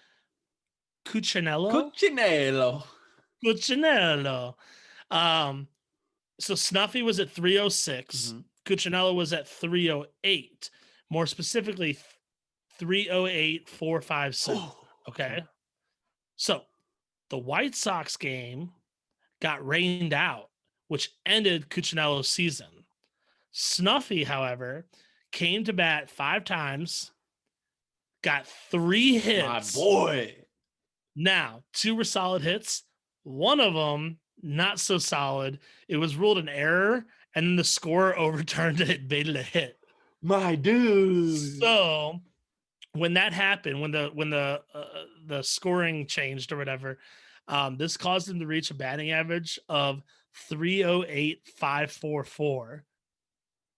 Cuccinello. So Snuffy was at 306. Cuccinello was at 308. More specifically, 308.457. Okay. So the White Sox game got rained out, which ended Cuccinello's season. Snuffy, however, came to bat 5 times, got 3 hits. My boy. Now, 2 were solid hits. One of them, not so solid. It was ruled an error, and then the scorer overturned it and made it a hit. My dude. So when that happened, when the scoring changed or whatever, this caused him to reach a batting average of 308.544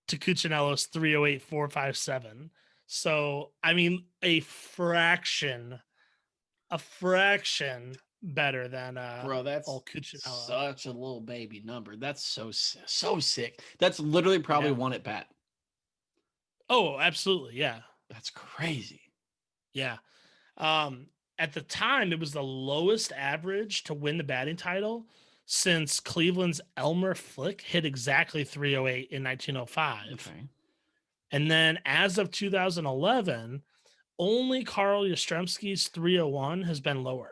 to Cuccinello's 308.457. So I mean, a fraction better than bro. That's old Cuccinello. Such a little baby number. That's so sick. That's literally probably one at bat. Oh, absolutely, yeah. That's crazy. Yeah. At the time, it was the lowest average to win the batting title since Cleveland's Elmer Flick hit exactly 308 in 1905. Okay. And then as of 2011, only Carl Yastrzemski's 301 has been lower.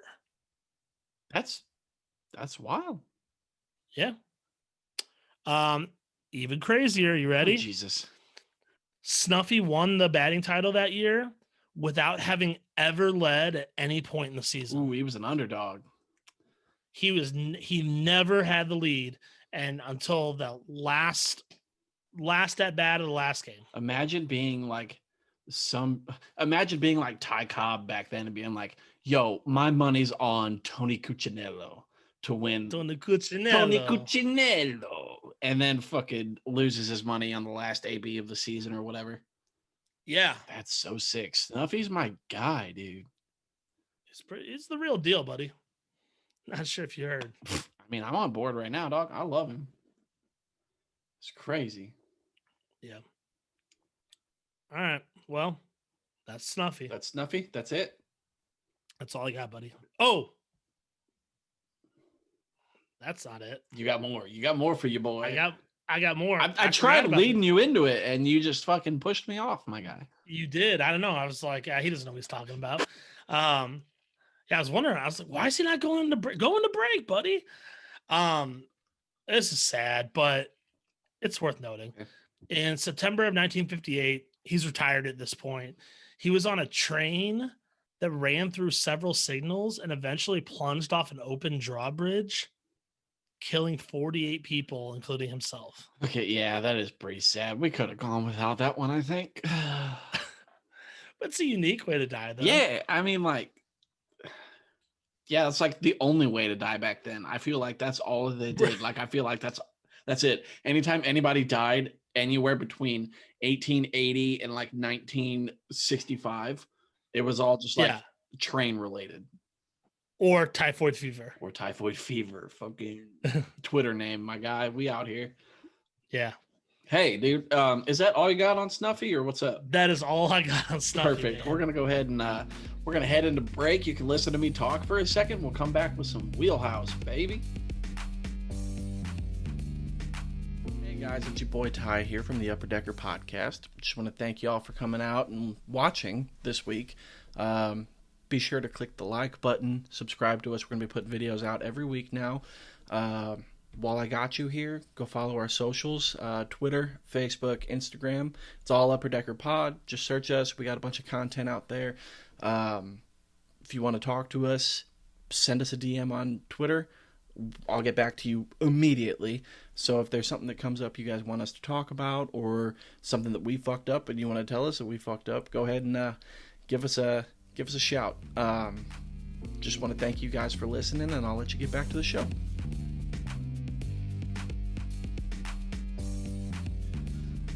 That's wild. Yeah. Even crazier. You ready? Oh, Jesus. Snuffy won the batting title that year without having ever led at any point in the season. Ooh, he was an underdog. He never had the lead, and until the last at bat of the last game. Imagine being like Ty Cobb back then and being like, yo, my money's on Tony Cuccinello to win. Tony Cuccinello. And then fucking loses his money on the last AB of the season or whatever. Yeah. That's so sick. Snuffy's my guy, dude. It's the real deal, buddy. Not sure if you heard. I mean, I'm on board right now, dog. I love him. It's crazy. Yeah. All right. Well, that's Snuffy. That's Snuffy. That's it. That's all I got, buddy. Oh, that's not it. You got more. You got more for you, boy. I got more. I tried leading you into it, and you just fucking pushed me off, my guy. You did. I don't know. I was like, he doesn't know what he's talking about. Yeah, I was wondering. I was like, why is he not going to break? Going to break, buddy. This is sad, but it's worth noting. In September of 1958, he's retired at this point. He was on a train that ran through several signals and eventually plunged off an open drawbridge, killing 48 people, including himself. Okay, yeah, that is pretty sad. We could have gone without that one, I think. But it's a unique way to die, though. Yeah, I mean, like, yeah, it's like the only way to die back then. I feel like that's all they did. Like, I feel like that's it. Anytime anybody died anywhere between 1880 and like 1965, it was all just like train related. Or typhoid fever. Fucking Twitter name, my guy. We out here. Yeah. Hey, dude. Is that all you got on Snuffy, or what's up? That is all I got on Snuffy. Perfect. Man. We're gonna go ahead and we're gonna head into break. You can listen to me talk for a second. We'll come back with some Wheelhouse, baby. Hey guys, it's your boy Ty here from the Upper Decker Podcast. Just want to thank you all for coming out and watching this week. Be sure to click the like button, subscribe to us. We're going to be putting videos out every week now. While I got you here, go follow our socials, Twitter, Facebook, Instagram. It's all Upper Decker Pod. Just search us. We got a bunch of content out there. If you want to talk to us, send us a DM on Twitter. I'll get back to you immediately. So if there's something that comes up you guys want us to talk about, or something that we fucked up and you want to tell us that we fucked up, go ahead and give us a shout. Just want to thank you guys for listening, and I'll let you get back to the show.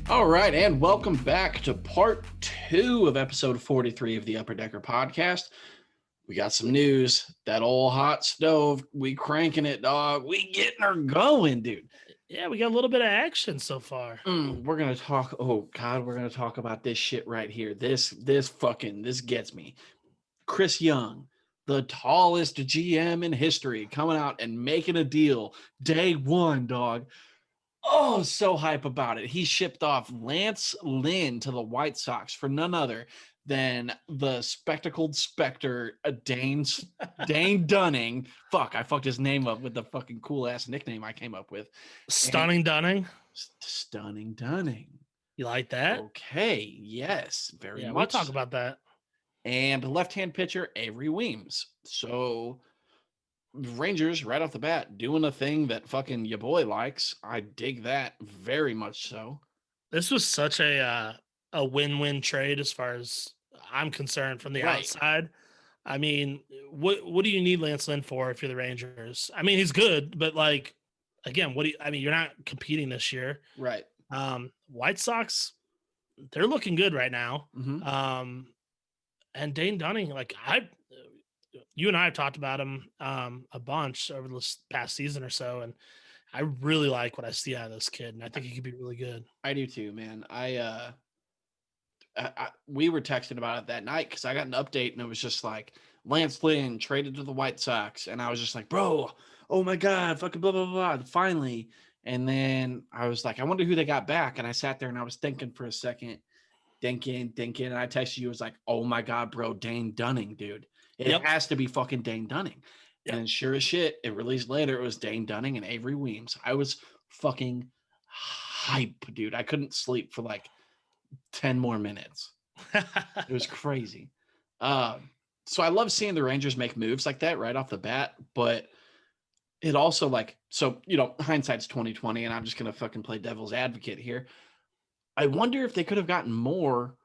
All right, and welcome back to part 2 of episode 43 of the Upper Decker Podcast. We got some news. That old hot stove, we cranking it, dog. We getting her going, dude. Yeah, we got a little bit of action so far. We're going to talk. Oh, God, we're going to talk about this shit right here. This gets me. Chris Young, the tallest GM in history, coming out and making a deal day one, dog. Oh, so hype about it. He shipped off Lance Lynn to the White Sox for none other than the spectacled specter, Dane Dunning. Fuck, I fucked his name up with the fucking cool ass nickname I came up with. Stunning Dunning. Stunning Dunning. You like that? Okay, yes, very much. We'll talk about that. And left-hand pitcher Avery Weems. So Rangers right off the bat doing a thing that fucking your boy likes. I dig that very much so. This was such a win-win trade as far as I'm concerned from the outside. I mean, what do you need Lance Lynn for if you're the Rangers? I mean, he's good, but like, again, you're not competing this year. Right. White Sox, they're looking good right now. Mm-hmm. And Dane Dunning, like you and I have talked about him a bunch over this past season or so, and I really like what I see out of this kid, and I think he could be really good. I do too, man. We were texting about it that night because I got an update and it was just like Lance Lynn traded to the White Sox, and I was just like, bro, oh my God, fucking blah blah blah, finally. And then I was like, I wonder who they got back, and I sat there and I was thinking for a second. Thinking, and I texted you. It was like, oh my God, bro, Dane Dunning, dude. It has to be fucking Dane Dunning. Yep. And sure as shit, it released later. It was Dane Dunning and Avery Weems. I was fucking hype, dude. I couldn't sleep for like 10 more minutes. It was crazy. So I love seeing the Rangers make moves like that right off the bat, but it also hindsight's 2020, and I'm just gonna fucking play devil's advocate here. I wonder if they could have gotten more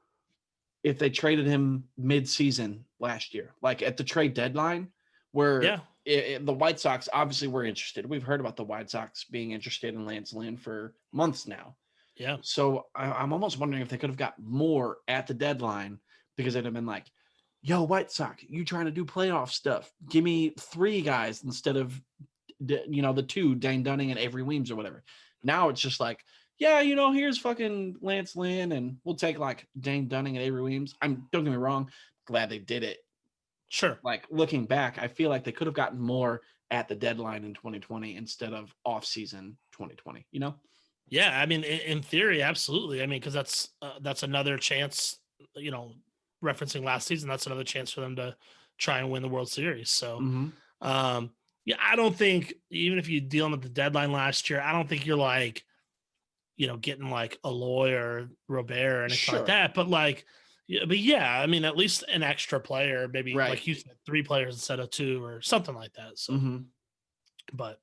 if they traded him mid-season last year, like at the trade deadline, where the White Sox obviously were interested. We've heard about the White Sox being interested in Lance Lynn for months now. Yeah. So I'm almost wondering if they could have got more at the deadline, because they'd have been like, yo, White Sox, you trying to do playoff stuff. Give me 3 guys instead of, the 2, Dane Dunning and Avery Weems or whatever. Now it's just like, yeah, here's fucking Lance Lynn, and we'll take like Dane Dunning and Avery Weems. Don't get me wrong, glad they did it. Sure. Like looking back, I feel like they could have gotten more at the deadline in 2020 instead of off season 2020, you know? Yeah, I mean, in theory, absolutely. I mean, because that's another chance. Referencing last season, that's another chance for them to try and win the World Series. So, Mm-hmm. yeah, I don't think even if you deal them at the deadline last year, I don't think you're like, getting like Aloy or Robert or anything like Sure. that. But like, yeah, I mean, at least an extra player, maybe Right. like you said, 3 players instead of 2 or something like that. So, Mm-hmm. but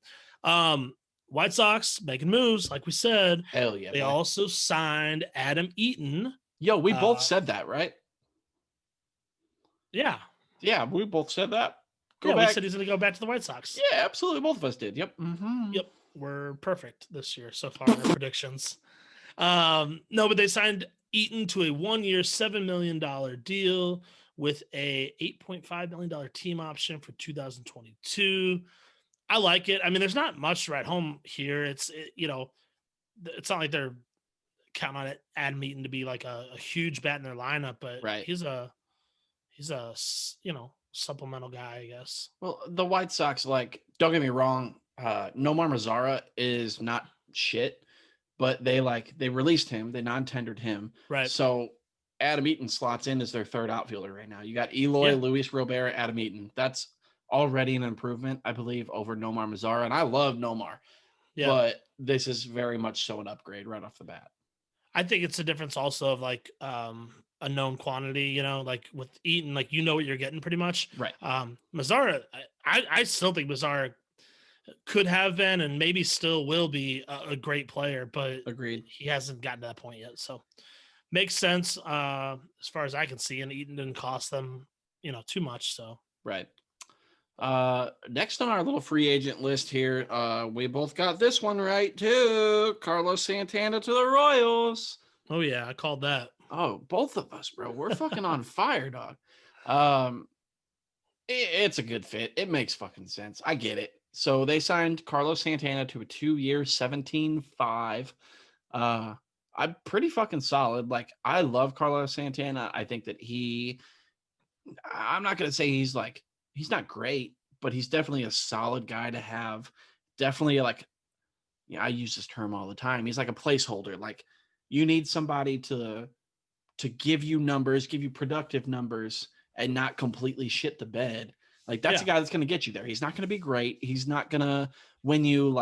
White Sox making moves, like we said. Hell yeah, They boy. also signed Adam Eaton. Yo, we both Uh, said that, right? yeah, Yeah, we both said that. Go yeah, we back. said he's going to go back to the White Sox. Yeah, absolutely. Both of us did. Yep. Mm-hmm. Yep, we're perfect this year so far in our predictions. No, but they signed Eaton to a 1-year, $7 million deal with a $8.5 million team option for 2022. I like it. I mean, there's not much to write home here. It's not like they're counting on Adam Eaton to be like a huge bat in their lineup, but Right. he's a supplemental guy, I guess. Well, the White Sox, like, don't get me wrong, Nomar Mazara is not shit, but they released him, they non-tendered him. Right. So Adam Eaton slots in as their third outfielder right now. You got Eloy, Yeah. Luis Robert, Adam Eaton. That's already an improvement, I believe, over Nomar Mazara. And I love Nomar, Yeah. but this is very much so an upgrade right off the bat. I think it's a difference also of like a known quantity, like with Eaton, like what you're getting pretty much. Right. Mazara, I still think Mazara could have been and maybe still will be a great player, but Agreed. he hasn't gotten to that point yet. So makes sense as far as I can see. And Eaton didn't cost them, too much. So Right. Next on our little free agent list here, we both got this one right too. Carlos Santana to the Royals. oh yeah, I called that. Oh, both of us, bro. We're fucking on fire, dog. It's a good fit. It makes fucking sense. I get it. So they signed Carlos Santana to a 2-year, 17.5. I'm pretty fucking solid. Like, I love Carlos Santana. I think that I'm not gonna say he's not great, but he's definitely a solid guy to have. Definitely I use this term all the time. He's like a placeholder. Like, you need somebody to give you numbers, give you productive numbers, and not completely shit the bed. Like, that's a guy that's going to get you there. He's not going to be great. He's not going to win you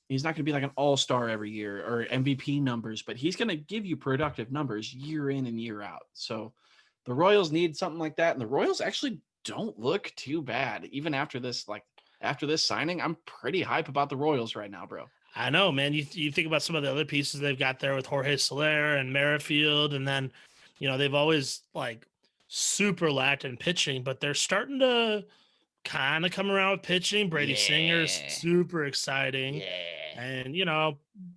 he's not going to be like an all-star every year or MVP numbers, but he's going to give you productive numbers year in and year out. So the Royals need something like that. And the Royals actually don't look too bad. Even after this signing, I'm pretty hype about the Royals right now, bro. I know, man. You think about some of the other pieces they've got there with Jorge Soler and Merrifield, and then, they've always like super lacked in pitching, but they're starting to kind of come around with pitching. Brady Singer's super exciting. Yeah. And,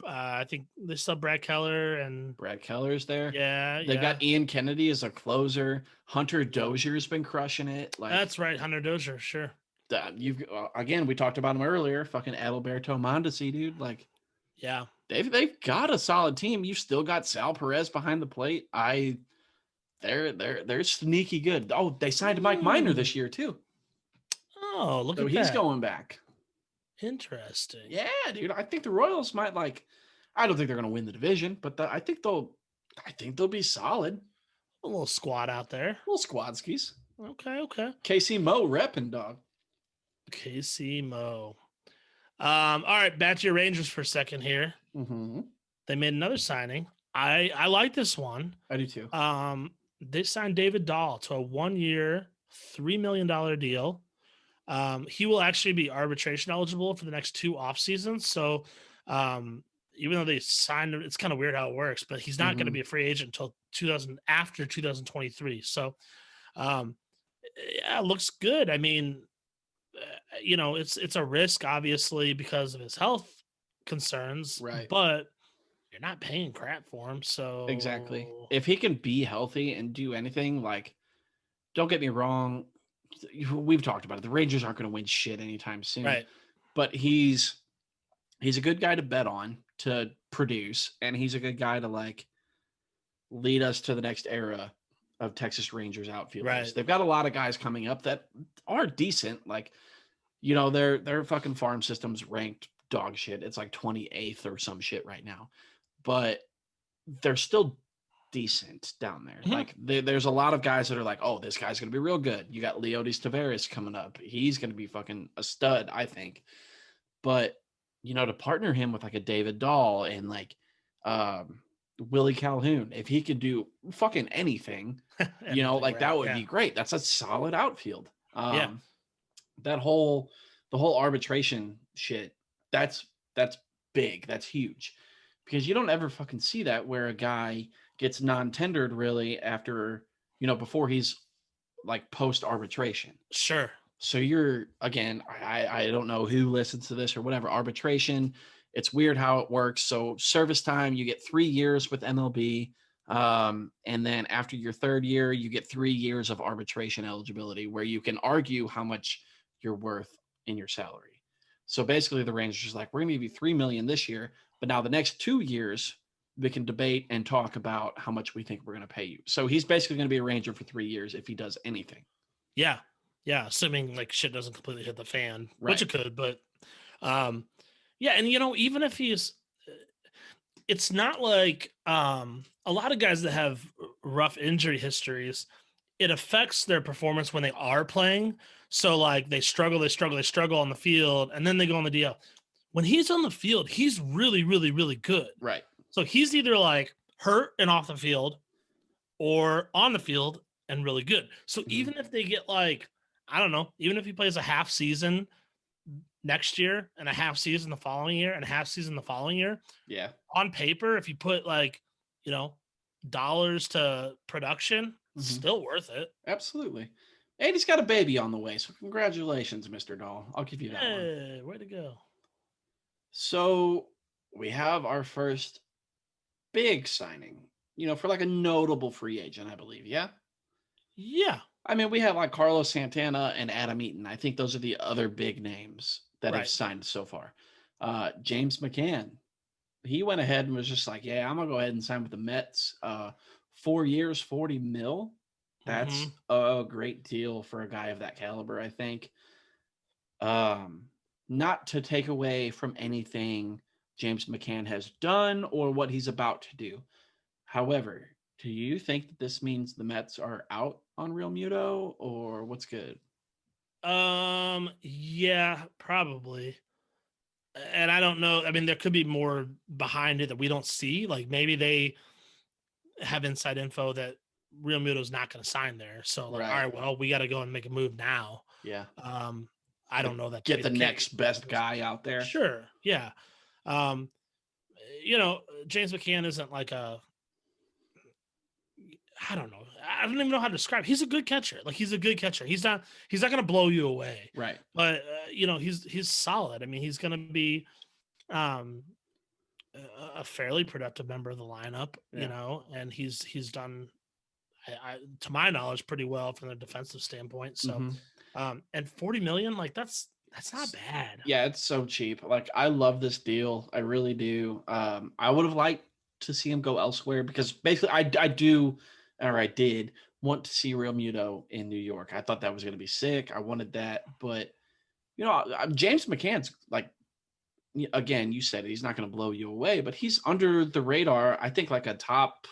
I think they still Brad Keller and Brad Keller's there. Yeah. They've got Ian Kennedy as a closer. Hunter Dozier's been crushing it. Like, that's right. Hunter Dozier. Sure. Again, we talked about him earlier. Fucking Adalberto Mondesi, dude. Like, yeah, they've got a solid team. You've still got Sal Perez behind the plate. They're sneaky good. Oh, they signed Mike Minor this year too. Oh, look so at he's that. going back. Interesting. Yeah, dude. I think the Royals might I don't think they're gonna win the division, but I think they'll be solid. A little squad out there. Little squadskis. Okay. KC Mo repping, dog. KC Mo. All right, back to your Rangers for a second here. Mm-hmm. They made another signing. I like this one. I do too. They signed David Dahl to a 1-year, $3 million deal. He will actually be arbitration eligible for the next 2 off seasons. So, even though they signed him, it's kind of weird how it works, but he's not going to be a free agent until after 2023. So, yeah, it looks good. I mean, it's a risk obviously because of his health concerns, right? But you're not paying crap for him. So exactly. If he can be healthy and do anything, like, don't get me wrong, we've talked about it. The Rangers aren't going to win shit anytime soon, right? But he's a good guy to bet on, to produce, and he's a good guy to lead us to the next era of Texas Rangers outfielders. Right. They've got a lot of guys coming up that are decent. Like, you know, their fucking farm system's ranked dog shit. It's like 28th or some shit right now. But they're still decent down there. Mhm. Like there's a lot of guys that are like, oh, this guy's gonna be real good. You got Leodis Taveras coming up. He's gonna be fucking a stud, I think. But you know, to partner him with like a David Dahl and like Willie Calhoun, if he could do fucking anything, you know, like that would be great. That's a solid outfield. Yeah. That whole the whole arbitration shit, that's big. That's huge. Because you don't ever fucking see that where a guy gets non-tendered really after, you know, before he's like post arbitration. Sure. So you're, again, I don't know who listens to this or whatever, arbitration. It's weird how it works. So service time, you get 3 years with MLB. And then after your third year, you get 3 years of arbitration eligibility where you can argue how much you're worth in your salary. So basically the Rangers is like, we're going to give you $3 million this year, but now the next 2 years, we can debate and talk about how much we think we're going to pay you. So he's basically going to be a Ranger for 3 years if he does anything. Yeah. Yeah. Assuming like shit doesn't completely hit the fan, Right. which it could, but yeah. And you know, even if it's not like a lot of guys that have rough injury histories, it affects their performance when they are playing. So like they struggle on the field, and then they go on the DL. When he's on the field, he's really, really, really good. Right. So he's either like hurt and off the field or on the field and really good. So even if they get like, I don't know, even if he plays a half season next year and a half season the following year and a half season the following year, yeah, on paper, if you put like, you know, dollars to production, still worth it. Absolutely. And he's got a baby on the way. So congratulations, Mr. Dahl. I'll give you that one. Way to go. So we have our first big signing, you know, for like a notable free agent, I believe. Yeah. Yeah. I mean, we have like Carlos Santana and Adam Eaton. I think those are the other big names that have signed so far. James McCann, he went ahead and was just like, yeah, I'm going to go ahead and sign with the Mets. 4 years, $40 million. That's a great deal for a guy of that caliber, I think. Not to take away from anything James McCann has done or what he's about to do. However, do you think that this means the Mets are out on Real Muto, or what's good? Yeah, probably. And I don't know. I mean, there could be more behind it that we don't see. Like maybe they have inside info that Real Muto's not going to sign there. So like, all right, well, we got to go and make a move now. Yeah. I don't know that. Get the next best guy out there. Sure. Yeah. You know, James McCann isn't like I don't know. I don't even know how to describe. He's a good catcher. Like he's a good catcher. He's not going to blow you away. Right. But you know, he's solid. I mean, he's going to be a fairly productive member of the lineup, you know, and he's done to my knowledge pretty well from the defensive standpoint. So and 40 million, like that's not bad. Yeah, it's so cheap. Like I love this deal. I really do. I would have liked to see him go elsewhere because basically I did want to see Real Muto in New York. I thought that was going to be sick. I wanted that, but you know, James McCann's like, again, you said it, he's not going to blow you away, but he's under the radar. I think like a top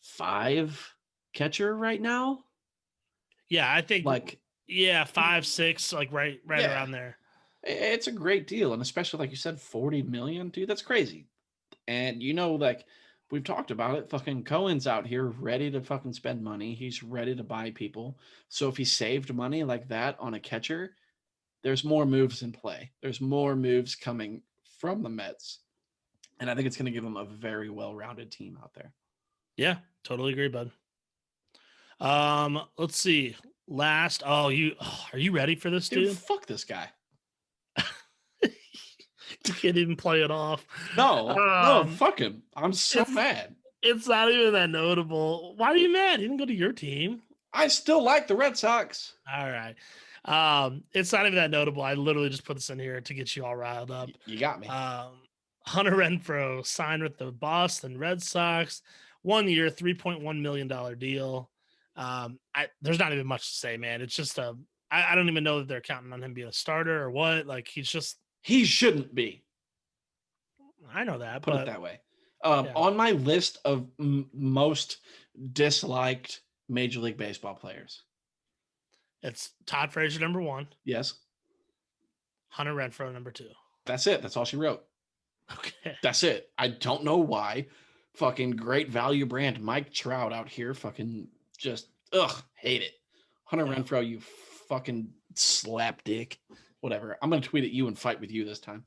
5 catcher right now. Yeah, I think like 5, 6, like right around there. It's a great deal, and especially like you said, 40 million, dude. That's crazy. And you know, like we've talked about it, fucking Cohen's out here ready to fucking spend money. He's ready to buy people. So if he saved money like that on a catcher, there's more moves in play. There's more moves coming from the Mets. And I think it's going to give them a very well-rounded team out there. Yeah, totally agree, bud. Let's see. Are you ready for this, dude? Fuck this guy. You can't even play it off. No, fuck him. I'm so mad. It's not even that notable. Why are you mad? He didn't go to your team. I still like the Red Sox. All right. It's not even that notable. I literally just put this in here to get you all riled up. You got me. Hunter Renfroe signed with the Boston Red Sox. 1 year, $3.1 million deal. There's not even much to say, man. It's just I don't even know that they're counting on him being a starter or what. Like he shouldn't be. I know that. Put but it that way. yeah. On my list of most disliked Major League Baseball players, It's Todd Frazier number 1. Yes. Hunter Renfroe number 2. That's it. That's all she wrote. Okay. That's it. I don't know why. Fucking great value brand Mike Trout out here fucking just hate it. Hunter Renfroe, you fucking slap dick. Whatever. I'm gonna tweet at you and fight with you this time.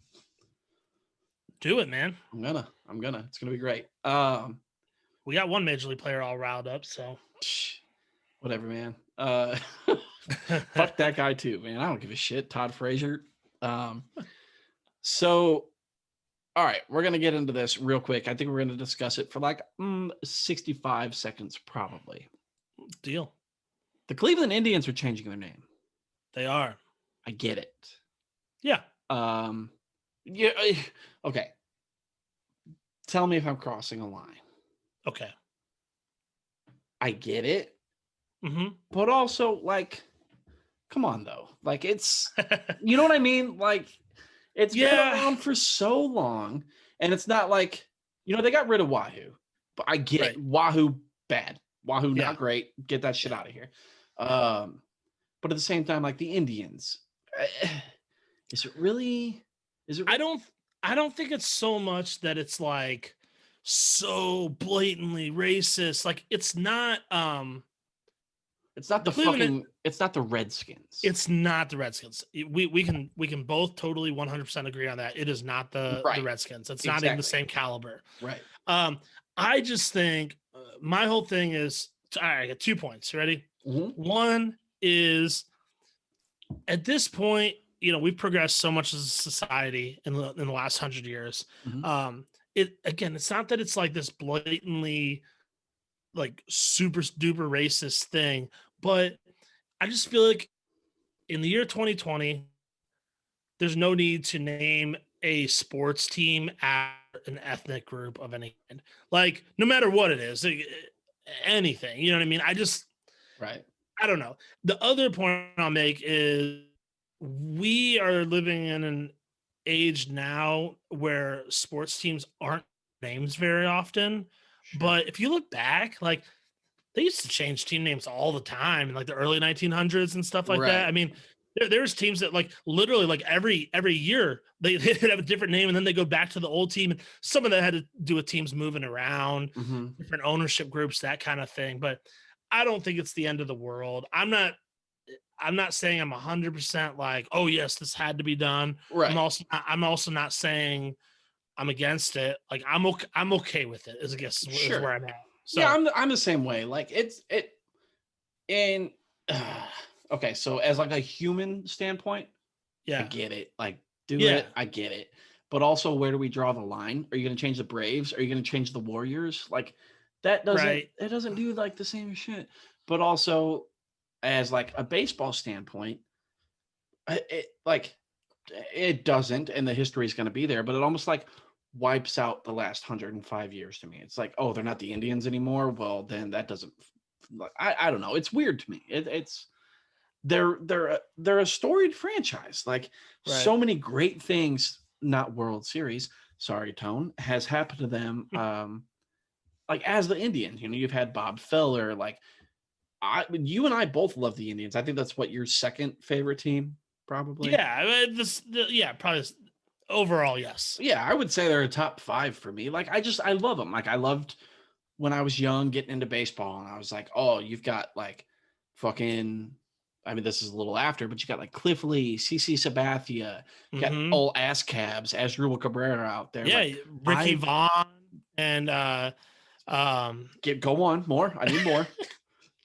Do it, man. I'm gonna. It's gonna be great. We got one Major League player all riled up, so whatever, man. Fuck that guy too, man. I don't give a shit. Todd Frazier. So all right, we're going to get into this real quick. I think we're going to discuss it for like 65 seconds, probably. Deal. The Cleveland Indians are changing their name. They are. I get it. Yeah. Yeah. Okay. Tell me if I'm crossing a line. Okay. I get it. Mm-hmm. But also, like, come on, though. Like, it's, you know what I mean? Like, it's been around for so long, and it's not like, they got rid of Wahoo, but I get it. Wahoo bad. Wahoo not great. Get that shit out of here. But at the same time, like the Indians, is it really? I don't think it's so much that it's like so blatantly racist. Like it's not. It's not it's not the Redskins. It's not the Redskins. We can both totally 100% agree on that. It is not the Redskins. It's not in the same caliber. Right. I just think my whole thing is, all right, I got 2 points. Ready? Mm-hmm. One is at this point, we've progressed so much as a society in the last 100 years. Mm-hmm. It's not that it's like this blatantly like super duper racist thing, but I just feel like in the year 2020, there's no need to name a sports team after an ethnic group of any kind. Like, no matter what it is, anything, you know what I mean? I don't know. The other point I'll make is we are living in an age now where sports teams aren't names very often. Sure. But if you look back, like they used to change team names all the time in like the early 1900s and stuff like that. I mean, there's teams that like literally like every year they have a different name and then they go back to the old team. And some of that had to do with teams moving around, different ownership groups, that kind of thing. But I don't think it's the end of the world. I'm not saying I'm 100% like, oh yes, this had to be done. Right. I'm also not saying I'm against it. Like I'm okay with it. Is where I'm at. So, yeah, I'm the same way. Like okay. So as like a human standpoint, I get it. Like it. I get it. But also, where do we draw the line? Are you going to change the Braves? Are you going to change the Warriors? Like that doesn't. Right. It doesn't do like the same shit. But also, as like a baseball standpoint, it doesn't, and the history is going to be there. But it almost like wipes out the last 105 years to me. It's like, oh, they're not the Indians anymore. Well, then that doesn't. I don't know. It's weird to me. They're a storied franchise. Like so many great things. Not World Series. Sorry, Tone, has happened to them. Like as the Indians, you've had Bob Feller. Like you and I both love the Indians. I think that's what your second favorite team, probably. Yeah, probably. Overall, yes. Yeah, I would say they're a top 5 for me. Like, I love them. Like, I loved when I was young getting into baseball, and I was like, oh, you've got like fucking. I mean, this is a little after, but you got like Cliff Lee, CC Sabathia, you got old ass cabs, Asdrubal Cabrera out there. Yeah, like, Ricky Vaughn and go on more. I need more.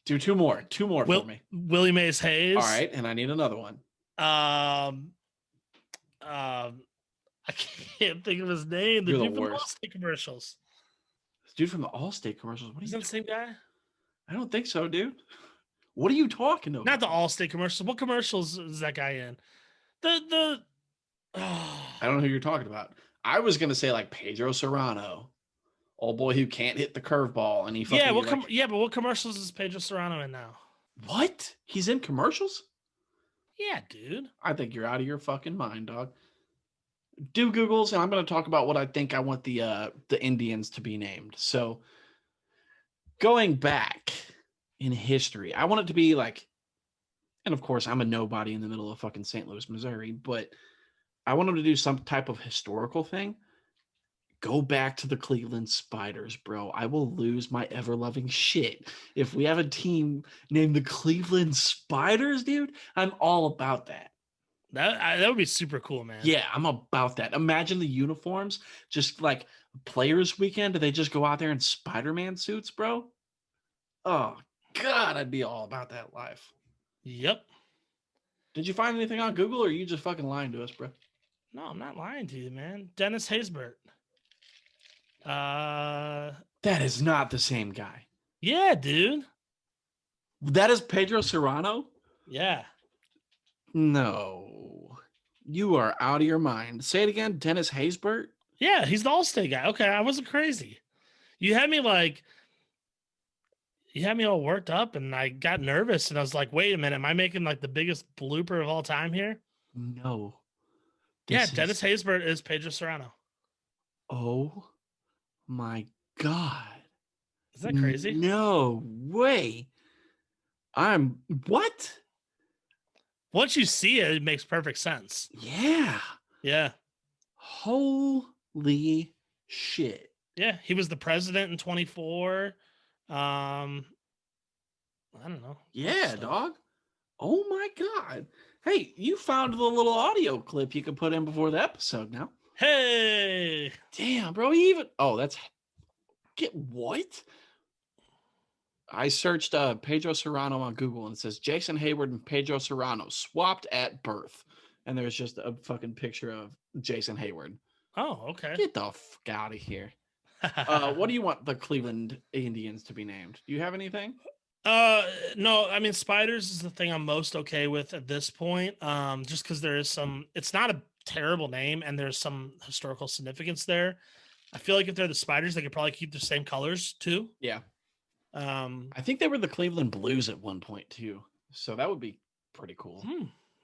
Do two more for me. Willie Mays Hayes. All right, and I need another one. I can't think of his name. The dude from the Allstate commercials. Dude from the Allstate commercials. What is that the same guy? I don't think so, dude. What are you talking about? Not the Allstate commercials. What commercials is that guy in? I don't know who you're talking about. I was gonna say like Pedro Serrano Old boy who can't hit the curveball, and he fucking Yeah, but what commercials is Pedro Serrano in now? What? He's in commercials? Yeah, dude. I think you're out of your fucking mind, dog. Do Googles, and I'm going to talk about what I think I want the Indians to be named. So, going back in history, I want it to be like, and of course, I'm a nobody in the middle of fucking St. Louis, Missouri, but I want them to do some type of historical thing. Go back to the Cleveland Spiders, bro. I will lose my ever-loving shit if we have a team named the Cleveland Spiders, dude. I'm all about that. That would be super cool, man. Yeah, I'm about that. Imagine the uniforms, just like Players Weekend. Do they just go out there in Spider-Man suits, bro? Oh, God, I'd be all about that life. Yep. Did you find anything on Google, or are you just fucking lying to us, bro? No, I'm not lying to you, man. Dennis Haysbert. That is not the same guy. Yeah, dude. That is Pedro Serrano? Yeah. No. You are out of your mind. Say it again, Dennis Haysbert? Yeah, he's the All-State guy. Okay, I wasn't crazy. You had me all worked up, and I got nervous, and I was like, wait a minute, am I making like the biggest blooper of all time here? No. Dennis Haysbert is Pedro Serrano. Oh my God. Is that crazy? No way. What? Once you see it, it makes perfect sense. Yeah. Yeah. Holy shit. Yeah, he was the president in 24. I don't know. Yeah, dog. Oh my God. Hey, you found the little audio clip you can put in before the episode now. Hey. Damn, bro. Get what? I searched Pedro Serrano on Google, and it says Jason Hayward and Pedro Serrano swapped at birth. And there's just a fucking picture of Jason Hayward. Oh, okay. Get the fuck out of here. What do you want the Cleveland Indians to be named? Do you have anything? No, I mean, Spiders is the thing I'm most okay with at this point. Just because it's not a terrible name, and there's some historical significance there. I feel like if they're the Spiders, they could probably keep the same colors too. Yeah. I think they were the Cleveland Blues at one point too, so that would be pretty cool.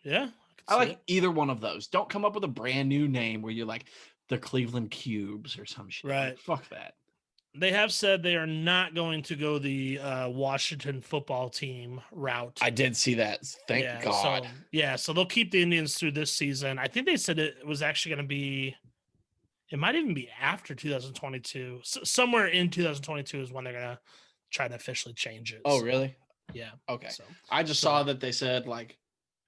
Yeah, I like either one of those. Don't come up with a brand new name where you're like the Cleveland Cubes or some shit. Right. Like, fuck that. They have said they are not going to go the Washington football team route. I did see that. Thank God. So they'll keep the Indians through this season. I think they said it was actually going to be. It might even be after 2022. So somewhere in 2022 is when they're going to try to officially change it. Oh, really? Yeah. Okay. I just saw that they said like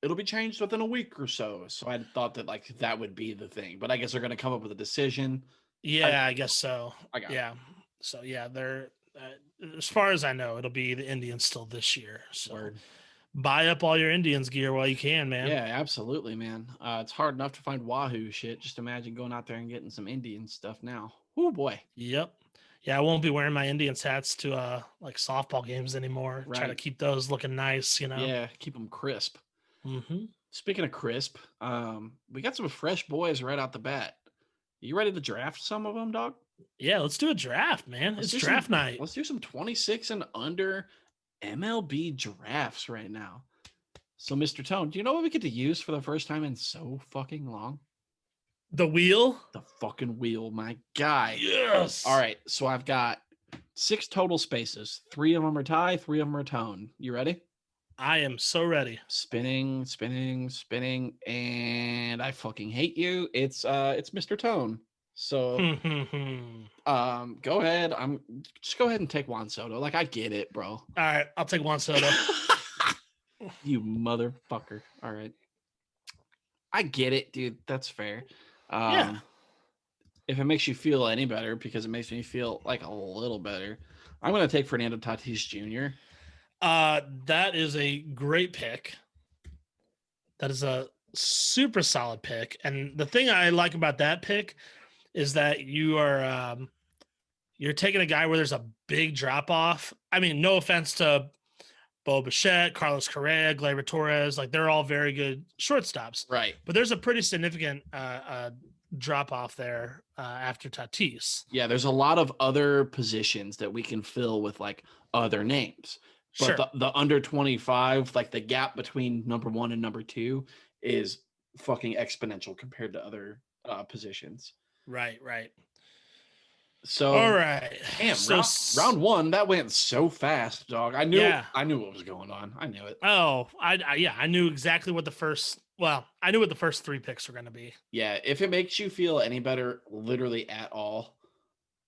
it'll be changed within a week or so. So I thought that like that would be the thing, but I guess they're going to come up with a decision. Yeah, I guess so. I got it. So yeah, they're as far as I know, it'll be the Indians still this year. So buy up all your Indians gear while you can, man. Yeah, absolutely, man. It's hard enough to find Wahoo shit. Just imagine going out there and getting some Indian stuff now. Oh boy. Yep. Yeah, I won't be wearing my Indians hats to like softball games anymore. Right. Try to keep those looking nice, Yeah, keep them crisp. Mm-hmm. Speaking of crisp, we got some fresh boys right out the bat. You ready to draft some of them, dog? Yeah, let's do a draft, man. It's draft night. Let's do some 26 and under MLB drafts right now. So, Mr. Tone, do you know what we get to use for the first time in so fucking long? The wheel? The fucking wheel, my guy. Yes. All right, so I've got 6 total spaces. 3 of them are tie, 3 of them are tone. You ready? I am so ready. Spinning, and I fucking hate you. It's Mr. Tone. So go ahead. Just go ahead and take Juan Soto. Like, I get it, bro. All right, I'll take Juan Soto. You motherfucker. All right. I get it, dude. That's fair. Yeah. If it makes you feel any better, because it makes me feel like a little better, I'm gonna take Fernando Tatis Jr. That is a great pick. That is a super solid pick. And the thing I like about that pick is that you're taking a guy where there's a big drop off. I mean, no offense to Bo Bichette, Carlos Correa, Gleyber Torres, like they're all very good shortstops. Right. But there's a pretty significant drop off there after Tatis. Yeah, there's a lot of other positions that we can fill with like other names. But Sure. the under 25, like the gap between number 1 and number 2 is fucking exponential compared to other positions. Right. All So, right. damn, So round 1 that went so fast, dog. I knew yeah. what was going on. I knew it. Oh, I knew exactly what the first. Well, I knew what the first 3 picks were going to be. Yeah, if it makes you feel any better, literally at all,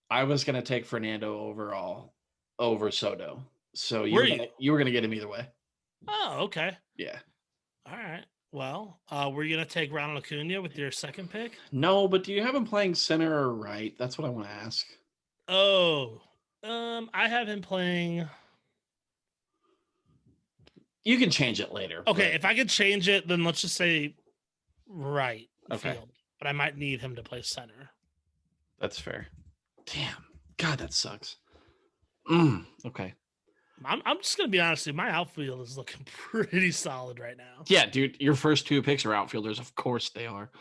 I was gonna take Fernando overall over Soto. So Were you? you were gonna get him either way. Oh, okay. Yeah. All right. Well, were you going to take Ronald Acuna with your second pick? No, but do you have him playing center or right? That's what I want to ask. Oh, I have him playing. You can change it later. Okay, but- if I could change it, then let's just say right Okay. field. But I might need him to play center. That's fair. Damn. God, that sucks. Okay. I'm just gonna be honest with you, my outfield is looking pretty solid right now. Yeah, dude, your first 2 picks are outfielders. Of course they are.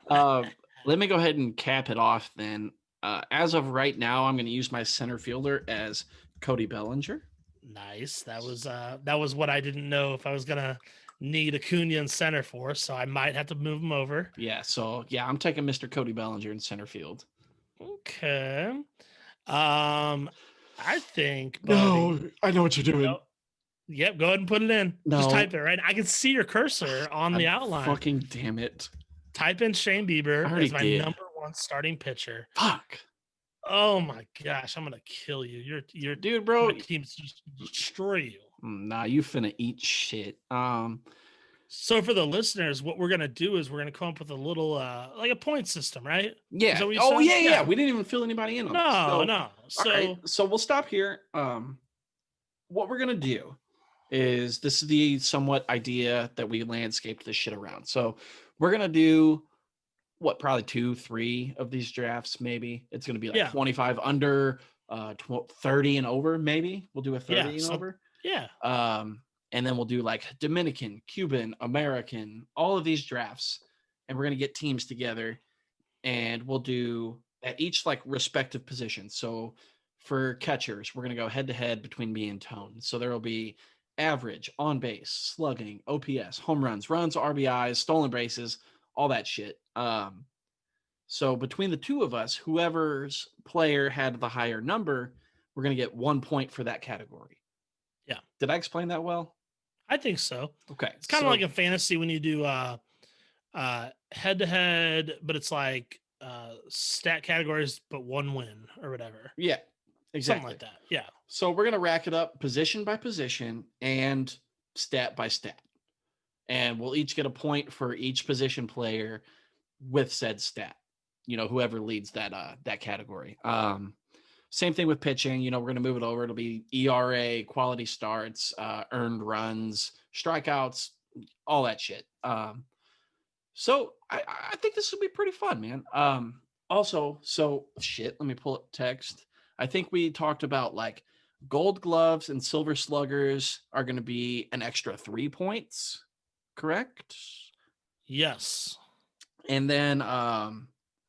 Let me go ahead and cap it off then. As of right now, I'm going to use my center fielder as Cody Bellinger. Nice. That was what I didn't know if I was gonna need Acuna in center for, so I might have to move him over. Yeah, so yeah, I'm taking Mr. Cody Bellinger in center field. Okay. I think, buddy, I know what you're doing. Yep, go ahead and put it in. No. Just type it, right? I can see your cursor on the outline. Fucking damn it. Type in Shane Bieber I already as my did. number 1 starting pitcher. Fuck. Oh my gosh, I'm gonna kill you. You're Dude, bro. my team's just destroy you. Nah, you finna eat shit. So for the listeners, what we're gonna do is we're gonna come up with a little like a point system, right? Yeah. Is that what you Oh, said? yeah. We didn't even fill anybody in on this. No. So all right, so we'll stop here. What we're gonna do is this is the somewhat idea that we landscaped this shit around. So we're gonna do probably 2-3 of these drafts, maybe. It's gonna be like 25 under, 30 and over, maybe. We'll do a 30 and over. Yeah. And then we'll do like Dominican, Cuban, American, all of these drafts. And we're going to get teams together and we'll do at each like respective position. So for catchers, we're going to go head to head between me and Tone. So there will be average, on base, slugging, OPS, home runs, runs, RBIs, stolen bases, all that shit. So between the two of us, whoever's player had the higher number, we're going to get 1 point for that category. Yeah. Did I explain that well? I think so. Okay. It's kind of like a fantasy when you do head to head, but it's like stat categories, but 1 win or whatever. Yeah, exactly. Something like that. Yeah. So we're going to rack it up position by position and stat by stat. And we'll each get a point for each position player with said stat, whoever leads that category. Same thing with pitching. We're going to move it over. It'll be ERA, quality starts, earned runs, strikeouts, all that shit. So I think this will be pretty fun, man. Let me pull up text. I think we talked about like gold gloves and silver sluggers are going to be an extra 3 points, correct? Yes. And then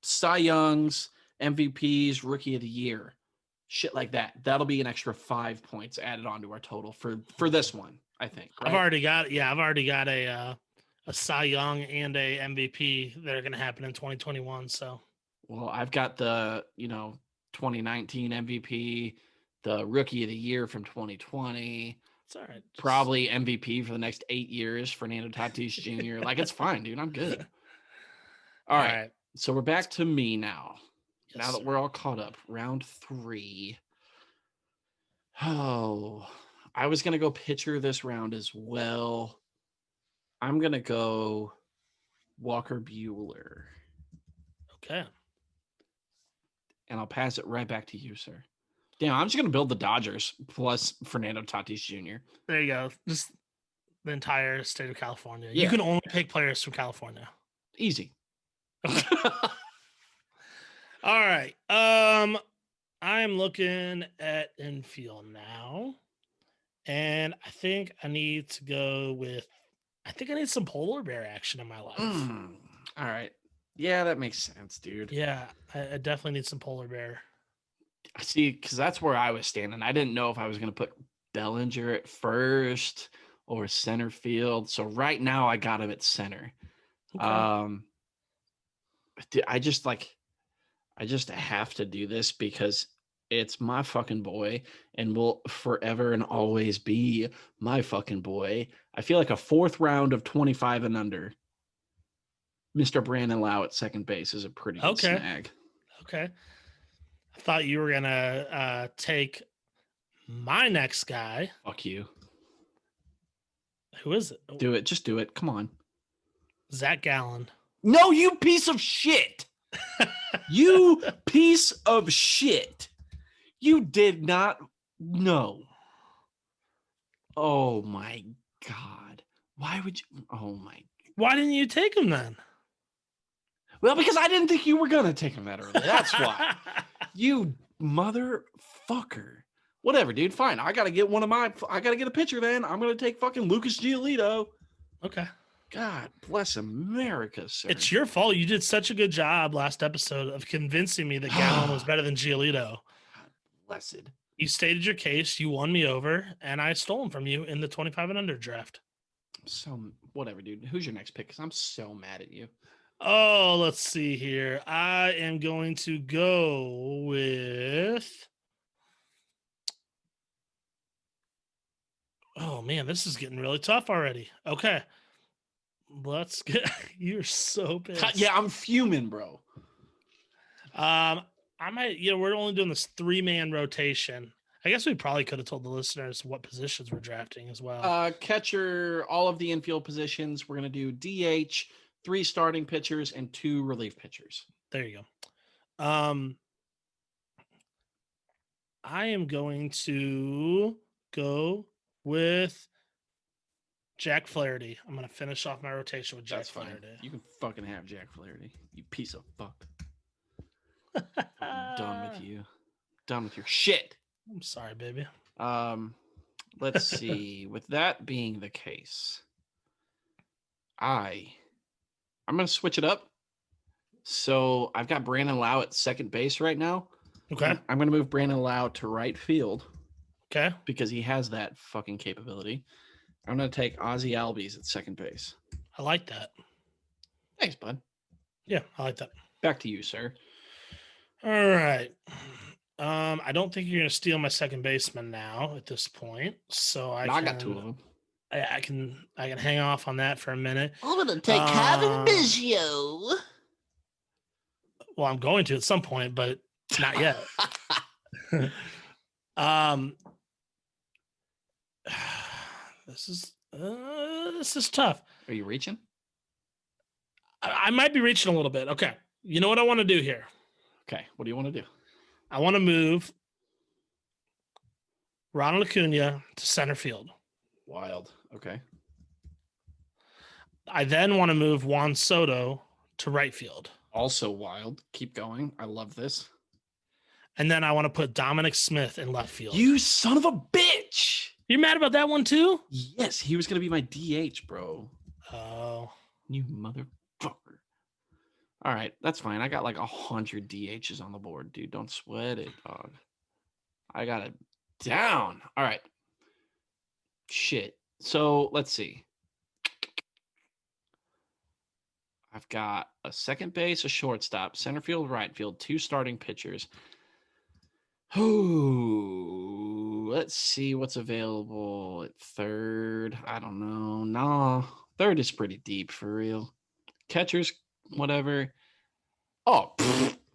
Cy Youngs, MVPs, Rookie of the Year. Shit like that. That'll be an extra 5 points added onto our total for this one, I think. Right? I've already got a Cy Young and a MVP that are going to happen in 2021. So, well, I've got the 2019 MVP, the Rookie of the Year from 2020. It's all right. Probably MVP for the next 8 years, Fernando Tatis Jr. Like, it's fine, dude. I'm good. All right. So we're back to me now. Yes, now that we're all caught up, round 3. Oh, I was going to go pitcher this round as well. I'm going to go Walker Buehler. Okay. And I'll pass it right back to you, sir. Damn, I'm just going to build the Dodgers plus Fernando Tatis Jr. There you go. Just the entire state of California. Yeah. You can only pick players from California. Easy. All right. I'm looking at infield now. And I think I need to go with I need some polar bear action in my life. All right. Yeah, that makes sense, dude. Yeah, I definitely need some polar bear. See, because that's where I was standing. I didn't know if I was going to put Bellinger at first or center field. So right now I got him at center. Okay. I just have to do this because it's my fucking boy and will forever and always be my fucking boy. I feel like a fourth round of 25 and under. Mr. Brandon Lau at second base is a pretty good Okay. snag. Okay. I thought you were gonna take my next guy. Fuck you. Who is it? Do it. Just do it. Come on. Zach Gallen. No, you piece of shit. You piece of shit. You did not know. Oh my God. Why would you? Oh my. Why didn't you take him then? Well, because I didn't think you were going to take him that early. That's why. You motherfucker. Whatever, dude. Fine. I got to get a pitcher then. I'm going to take fucking Lucas Giolito. Okay. God bless America, sir. It's your fault. You did such a good job last episode of convincing me that Gallen was better than Giolito. God blessed. You stated your case. You won me over, and I stole him from you in the 25 and under draft. So, whatever, dude. Who's your next pick? Because I'm so mad at you. Oh, let's see here. I am going to go with... Oh, man, this is getting really tough already. Okay. Let's get... You're so pissed. Yeah, I'm fuming, bro. I might... we're only doing this 3-man rotation. I guess we probably could have told the listeners what positions we're drafting as well. Catcher, all of the infield positions. We're going to do DH, 3 starting pitchers, and 2 relief pitchers. There you go. I am going to go with Jack Flaherty. I'm going to finish off my rotation with Jack Flaherty. You can fucking have Jack Flaherty, you piece of fuck. I'm done with you. Done with your shit. I'm sorry, baby. Let's see. With that being the case, I'm going to switch it up. So I've got Brandon Lau at second base right now. Okay. I'm going to move Brandon Lau to right field. Okay. Because he has that fucking capability. I'm going to take Ozzie Albies at second base. I like that. Thanks, bud. Yeah, I like that. Back to you, sir. All right. I don't think you're going to steal my second baseman now at this point. So I got 2 of them. I can hang off on that for a minute. I'm going to take Kevin Biggio. Well, I'm going to at some point, but not yet. This is tough. Are you reaching? I might be reaching a little bit. Okay. You know what I want to do here? Okay. What do you want to do? I want to move Ronald Acuna to center field. Wild. Okay. I then want to move Juan Soto to right field. Also wild. Keep going. I love this. And then I want to put Dominic Smith in left field. You son of a bitch. You mad about that one too? Yes, he was going to be my DH, bro. Oh. You motherfucker. All right, that's fine. I got like 100 DHs on the board, dude. Don't sweat it, dog. I got it down. All right. Shit. So let's see. I've got a second base, a shortstop, center field, right field, 2 starting pitchers. Ooh, let's see what's available at third. I don't know. No, third is pretty deep for real. Catchers, whatever. Oh,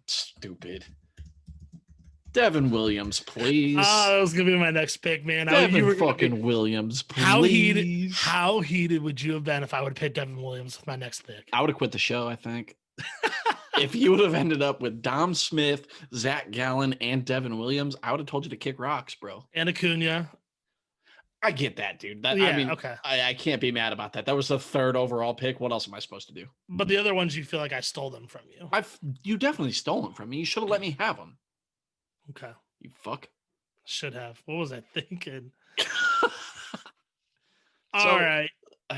stupid. Devin Williams, please. Oh, that was gonna be my next pick, man. Devin Williams, please. How heated would you have been if I would have picked Devin Williams with my next pick? I would have quit the show, I think. If you would have ended up with Dom Smith, Zach Gallen, and Devin Williams, I would have told you to kick rocks, bro. And Acuna. I get that, dude. Okay. I can't be mad about that. That was the 3rd overall pick. What else am I supposed to do? But the other ones, you feel like I stole them from you. You definitely stole them from me. You should have let me have them. Okay. You fuck. Should have. What was I thinking? All right.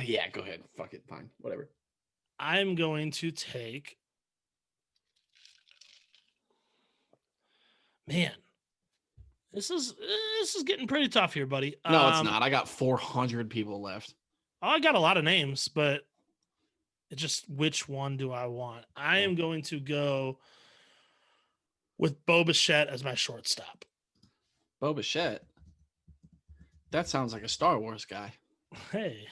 Yeah, go ahead. Fuck it. Fine. Whatever. I'm going to take Man, this is getting pretty tough here, buddy. No, it's not. I got 400 people left. I got a lot of names, but it's just which one do I want? I am going to go with Bo Bichette as my shortstop. Bo Bichette? That sounds like a Star Wars guy. Hey.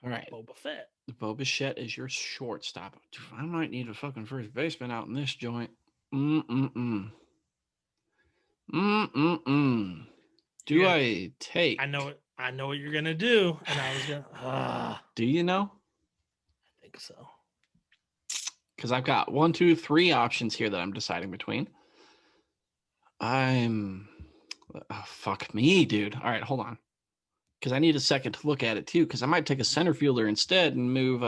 All right. Boba Fett. Bo Bichette is your shortstop. Dude, I might need a fucking first baseman out in this joint. Do I take? I know what you're gonna do, and I was gonna. Do you know? I think so. Because I've got 1, 2, 3 options here that I'm deciding between. Fuck me, dude. All right, hold on. Because I need a second to look at it too. Because I might take a center fielder instead and move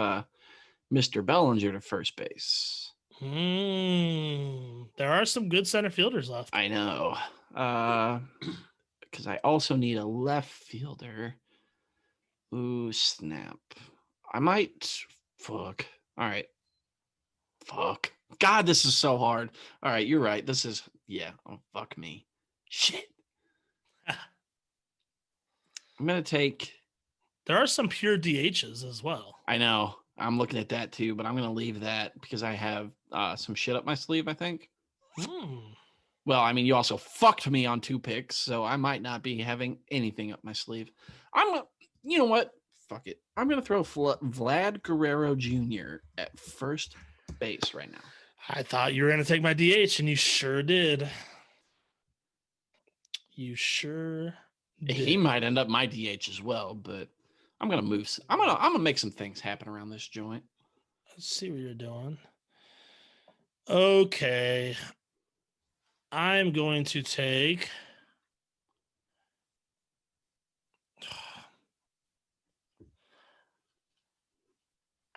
Mr. Bellinger to first base. There are some good center fielders left. I know. Because I also need a left fielder. Ooh, snap. I might. Fuck. All right. Fuck. God, this is so hard. All right, you're right. This is. Yeah. Oh, fuck me. Shit. I'm going to take. There are some pure DHs as well. I know. I'm looking at that too, but I'm going to leave that because I have some shit up my sleeve, I think. Well, I mean, you also fucked me on 2 picks, so I might not be having anything up my sleeve. You know what? Fuck it. I'm going to throw Vlad Guerrero Jr. at first base right now. I thought you were going to take my DH, and you sure did. You sure did. He might end up my DH as well, but I'm going to move. I'm going to make some things happen around this joint. Let's see what you're doing. Okay. I'm going to take.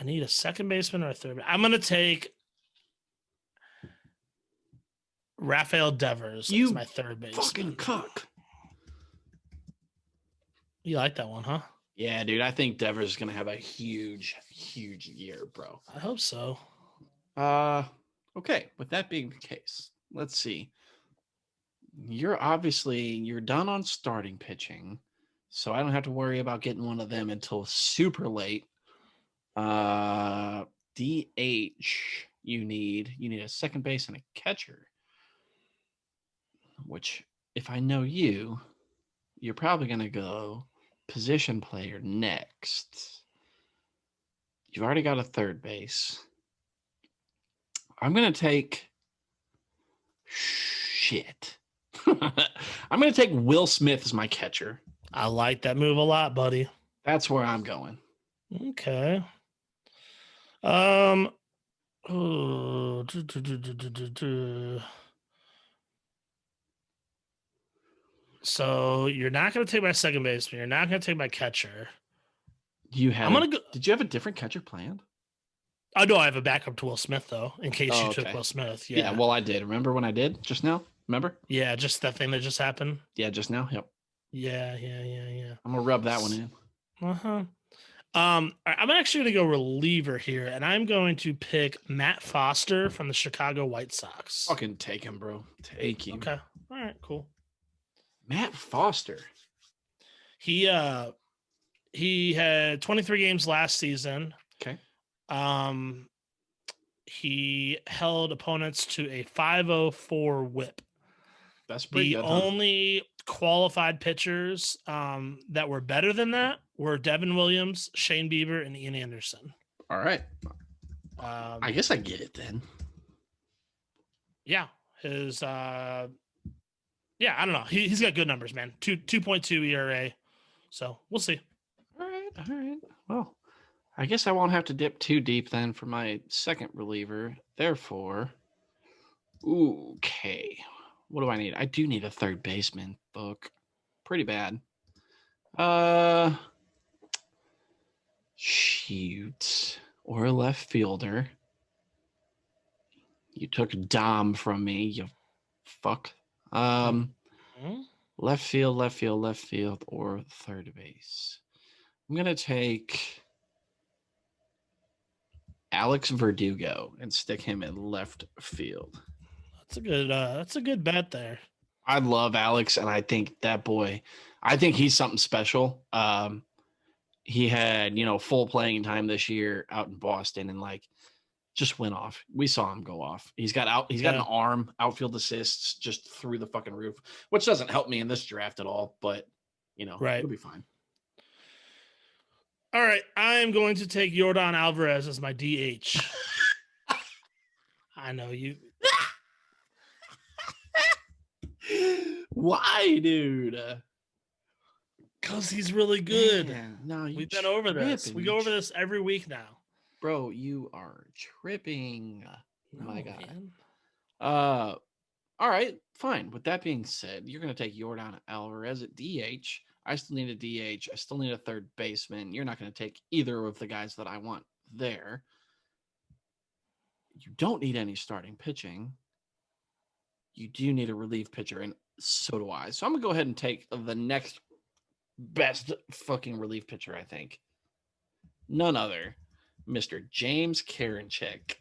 I need a second baseman or a third. I'm going to take Rafael Devers as my third baseman. Fucking cuck. You like that one, huh? Yeah, dude. I think Devers is going to have a huge, huge year, bro. I hope so. Okay. With that being the case, let's see. You're done on starting pitching, so I don't have to worry about getting one of them until super late. DH, you need a second base and a catcher, which if I know you're probably going to go position player next. You've already got a third base. I'm going to take shit. I'm going to take Will Smith as my catcher. I like that move a lot, buddy. That's where I'm going. Okay. So you're not going to take my second baseman. You're not going to take my catcher. Did you have a different catcher planned? I know I have a backup to Will Smith, though, in case you took Will Smith. Yeah, well, I did. Remember when I did just now? Remember? Yeah, just that thing that just happened. Yeah, just now. Yep. Yeah. I'm gonna rub that one in. I'm actually gonna go reliever here, and I'm going to pick Matt Foster from the Chicago White Sox. Fucking take him, bro. Take him. Okay. All right. Cool. Matt Foster. He had 23 games last season. Okay. He held opponents to a 5.04 WHIP. That's pretty good. The only qualified pitchers that were better than that were Devin Williams, Shane Bieber, and Ian Anderson. All right. I guess I get it then. Yeah. His I don't know. He's got good numbers, man. 2.2 ERA. So we'll see. All right. Well, I guess I won't have to dip too deep then for my second reliever. Therefore, okay. What do I need? I do need a third baseman. Fuck. Pretty bad. Shoot. Or a left fielder. You took Dom from me, you fuck. Left field, or third base. I'm going to take Alex Verdugo and stick him in left field. That's a good bet there. I love Alex, and I think that boy, I think he's something special. He had, full playing time this year out in Boston and just went off. We saw him go off. He's got an arm, outfield assists just through the fucking roof, which doesn't help me in this draft at all, but Right. it'll be fine. All right, I am going to take Yordan Alvarez as my DH. I know you. Why, dude? Because he's really good. Man, no, we've been over this. We go over this every week now. Bro, you are tripping. My God. Man. All right, fine. With that being said, you're going to take Yordan Alvarez at DH. I still need a DH. I still need a third baseman. You're not going to take either of the guys that I want there. You don't need any starting pitching. You do need a relief pitcher, and so do I. So I'm going to go ahead and take the next best fucking relief pitcher, I think. None other, Mr. James Karinchak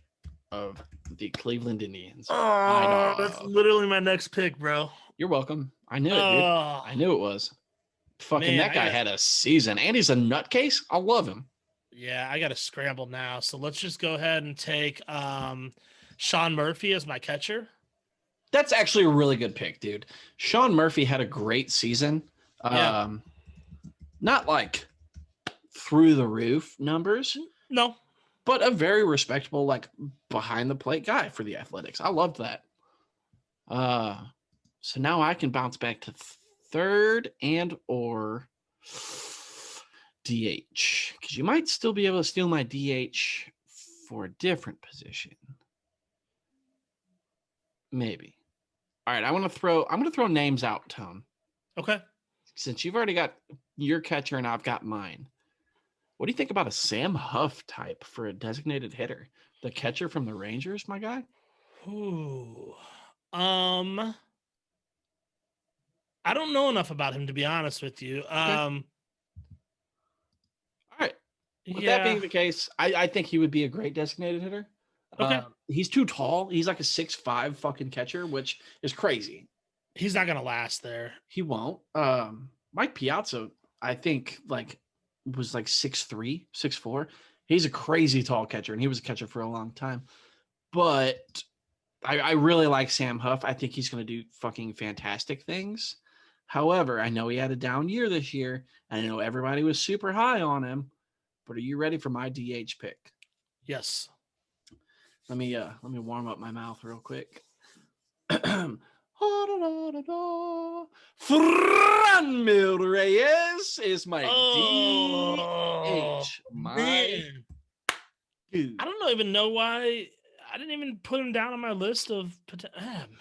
of the Cleveland Indians. Oh, that's literally my next pick, bro. You're welcome. I knew it, dude. I knew it was. Fucking that guy had a season, and he's a nutcase. I love him. Yeah, I got to scramble now. So let's just go ahead and take Sean Murphy as my catcher. That's actually a really good pick, dude. Sean Murphy had a great season. Yeah. Not like through the roof numbers. No. But a very respectable, behind the plate guy for the Athletics. I loved that. So now I can bounce back to third and or DH, because you might still be able to steal my DH for a different position. Maybe. All right, I'm gonna throw names out, Tone. Okay. Since you've already got your catcher and I've got mine. What do you think about a Sam Huff type for a designated hitter? The catcher from the Rangers, my guy? Ooh. I don't know enough about him, to be honest with you. Okay. All right. With that being the case, I think he would be a great designated hitter. Okay. He's too tall. He's like a 6'5" fucking catcher, which is crazy. He's not going to last there. He won't. Mike Piazza, I think, was 6'3", 6'4". He's a crazy tall catcher, and he was a catcher for a long time. But I really like Sam Huff. I think he's going to do fucking fantastic things. However, I know he had a down year this year, and I know everybody was super high on him. But are you ready for my DH pick? Yes. Let me warm up my mouth real quick. Franmil Reyes is my DH. Man. Dude. I don't even know why I didn't even put him down on my list of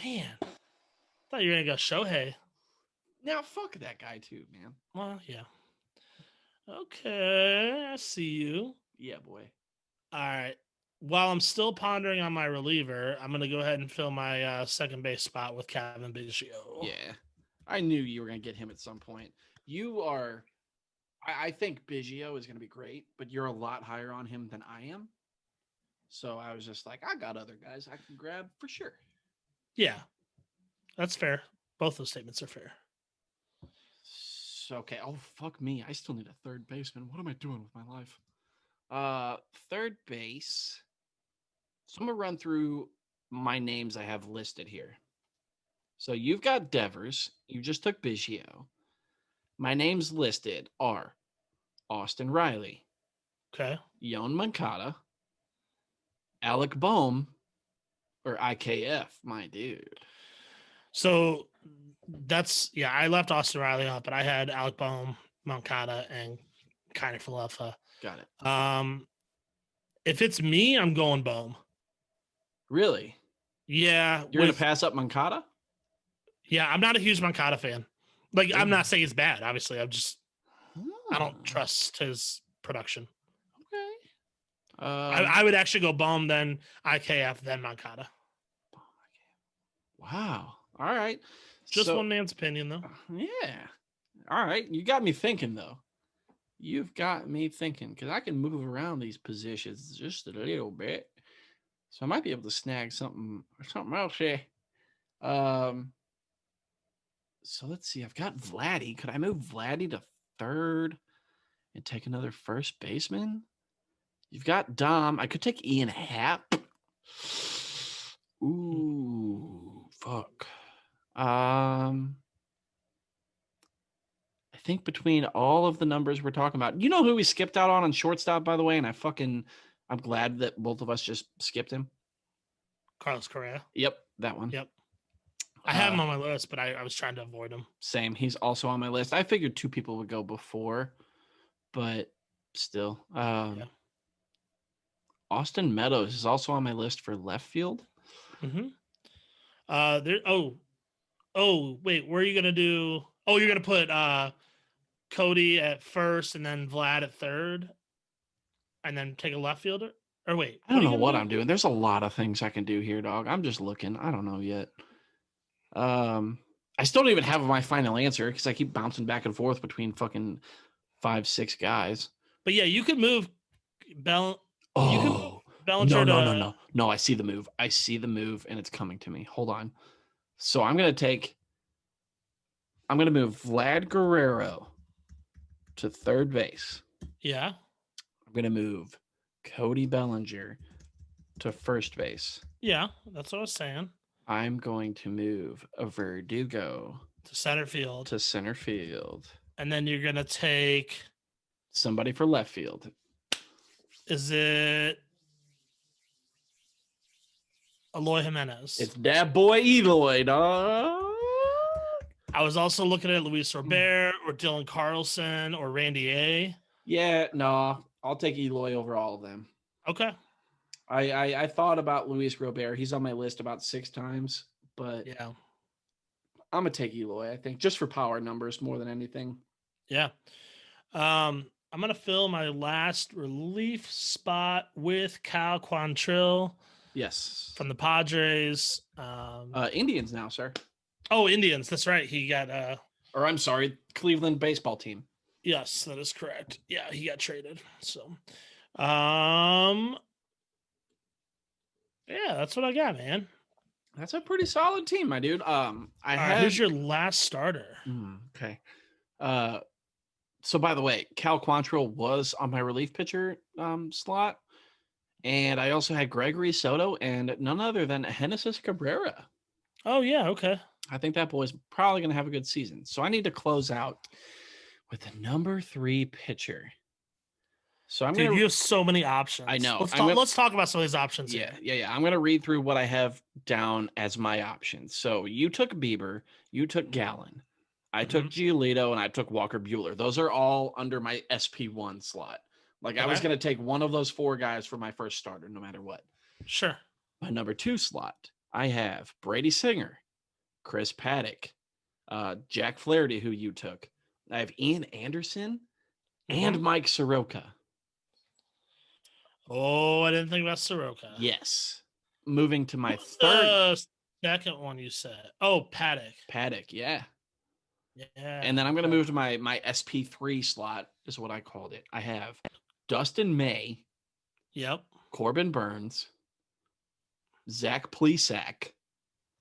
man. I thought you were going to go Shohei. Now, fuck that guy too, man. Well, yeah. Okay, I see you. Yeah, boy. All right. While I'm still pondering on my reliever, I'm going to go ahead and fill my second base spot with Kevin Biggio. Yeah. I knew you were going to get him at some point. You are – I think Biggio is going to be great, but you're a lot higher on him than I am. So I was just like, I got other guys I can grab for sure. Yeah. That's fair. Both those statements are fair. Okay. Oh, fuck me. I still need a third baseman. What am I doing with my life? Third base. So I'm going to run through my names I have listed here. So you've got Devers. You just took Biggio. My names listed are Austin Riley. Okay. Yoan Moncada. Alec Bohm. Or IKF, my dude. So that's, I left Austin Riley off, but I had Alec Bohm, Moncada, and Kiner Falefa. Got it. If it's me, I'm going Bohm. Really? Yeah. You're going to pass up Moncada? Yeah, I'm not a huge Moncada fan. I'm not saying it's bad, obviously. I don't trust his production. Okay. I would actually go Bohm, then IKF, then Moncada. Wow. All right. Just one man's opinion, though. Yeah. All right. You got me thinking, though. You've got me thinking, because I can move around these positions just a little bit. So I might be able to snag something else here. So let's see. I've got Vladdy. Could I move Vladdy to third and take another first baseman? You've got Dom. I could take Ian Happ. Ooh, fuck. I think between all of the numbers we're talking about, you know who we skipped out on shortstop, by the way, and I'm glad that both of us just skipped him. Carlos Correa. Yep, that one. Yep. I have him on my list, but I was trying to avoid him. Same. He's also on my list. I figured two people would go before, but still. Austin Meadows is also on my list for left field. Mm-hmm. Wait, where are you gonna do? Oh, you're gonna put Cody at first and then Vlad at third, and then take a left fielder. Or wait, I don't know what I'm doing. There's a lot of things I can do here, dog. I'm just looking. I don't know yet. I still don't even have my final answer because I keep bouncing back and forth between fucking 5-6 guys. But yeah, you could move Bell. Oh, you can move Bellinger no. I see the move. I see the move, and it's coming to me. Hold on. So I'm gonna move Vlad Guerrero to third base. Yeah. I'm gonna move Cody Bellinger to first base. Yeah, that's what I was saying. I'm going to move a Verdugo to center field. And then you're going to take somebody for left field. Is it Eloy Jimenez? It's that boy Eloy, dog. I was also looking at Luis Robert or Dylan Carlson or Randy A. Yeah, no, I'll take Eloy over all of them. Okay. I thought about Luis Robert. He's on my list about 6 times, but yeah, I'm gonna take Eloy. I think just for power numbers more than anything. Yeah. I'm gonna fill my last relief spot with Cal Quantrill. Yes, from the Padres. Indians now, sir. Oh, Indians. That's right. He got or I'm sorry, Cleveland baseball team. Yes, that is correct. Yeah, he got traded. So, yeah, that's what I got, man. That's a pretty solid team, my dude. Who's your last starter? Okay. So by the way, Cal Quantrill was on my relief pitcher slot, and I also had Gregory Soto and none other than Genesis Cabrera. Oh yeah, okay. I think that boy's probably going to have a good season. So I need to close out with the number 3 pitcher. So you have so many options. I know. Let's talk about some of these options. Yeah. I'm going to read through what I have down as my options. So you took Bieber, you took Gallen, I took Giolito, and I took Walker Buehler. Those are all under my SP1 slot. Like I was going to take one of those 4 guys for my first starter, no matter what. Sure. My number 2 slot, I have Brady Singer, Chris Paddock, Jack Flaherty, who you took. I have Ian Anderson and Mike Soroka. Oh, I didn't think about Soroka. Yes. Moving to my third. Second one you said. Oh, Paddock. Paddock, yeah. Yeah. And then I'm going to move to my SP3 slot, is what I called it. I have Dustin May. Yep. Corbin Burns. Zach Plesac.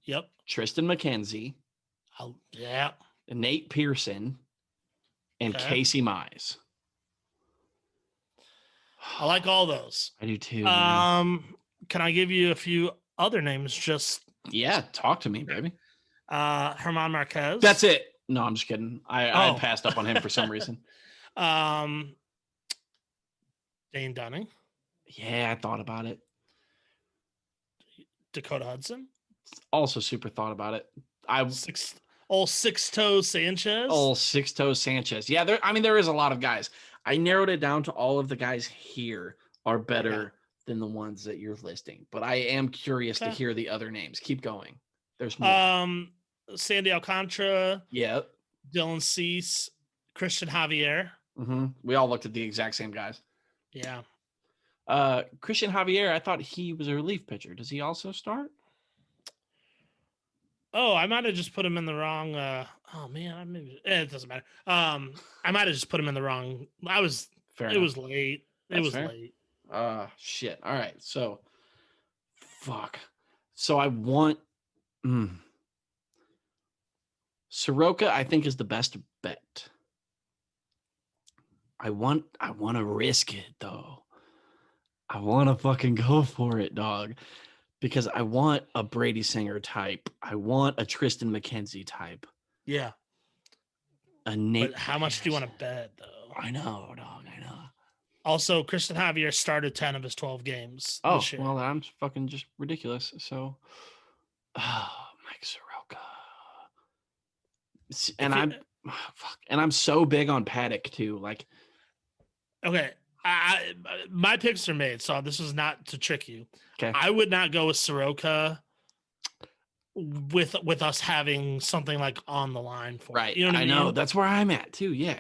Yep. Tristan McKenzie. Oh, yeah. Nate Pearson. And Casey Mize. I like all those. I do too. Can I give you a few other names? Just talk to me, baby. Herman Marquez. That's it. No, I'm just kidding. I passed up on him for some reason. Dane Dunning. Yeah, I thought about it. Dakota Hudson. Also super thought about it. Six-toe Sanchez. Yeah, there is a lot of guys. I narrowed it down to all of the guys here are better than the ones that you're listing. But I am curious to hear the other names. Keep going. There's more. Sandy Alcantara. Yeah. Dylan Cease. Christian Javier. We all looked at the exact same guys. Yeah. Christian Javier, I thought he was a relief pitcher. Does he also start? Oh, I might have just put him in the wrong. It doesn't matter. I might have just put him in the wrong. It was late. Late. Shit. All right. So, fuck. So I want. Soroka, I think, is the best bet. I want to risk it though. I want to fucking go for it, dog. Because I want a Brady Singer type. I want a Tristan McKenzie type. Yeah. A Nate. But how much do you want to bet, though? I know, dog. I know. Also, Christian Javier started 10 of his 12 games this year. Well, I'm fucking just ridiculous. So, Mike Soroka. And I'm so big on Paddock too. Like, okay, my picks are made, so this is not to trick you. okay, I would not go with Soroka with us having something like on the line for right. it. You know what I mean? know that's where I'm at too. Yeah,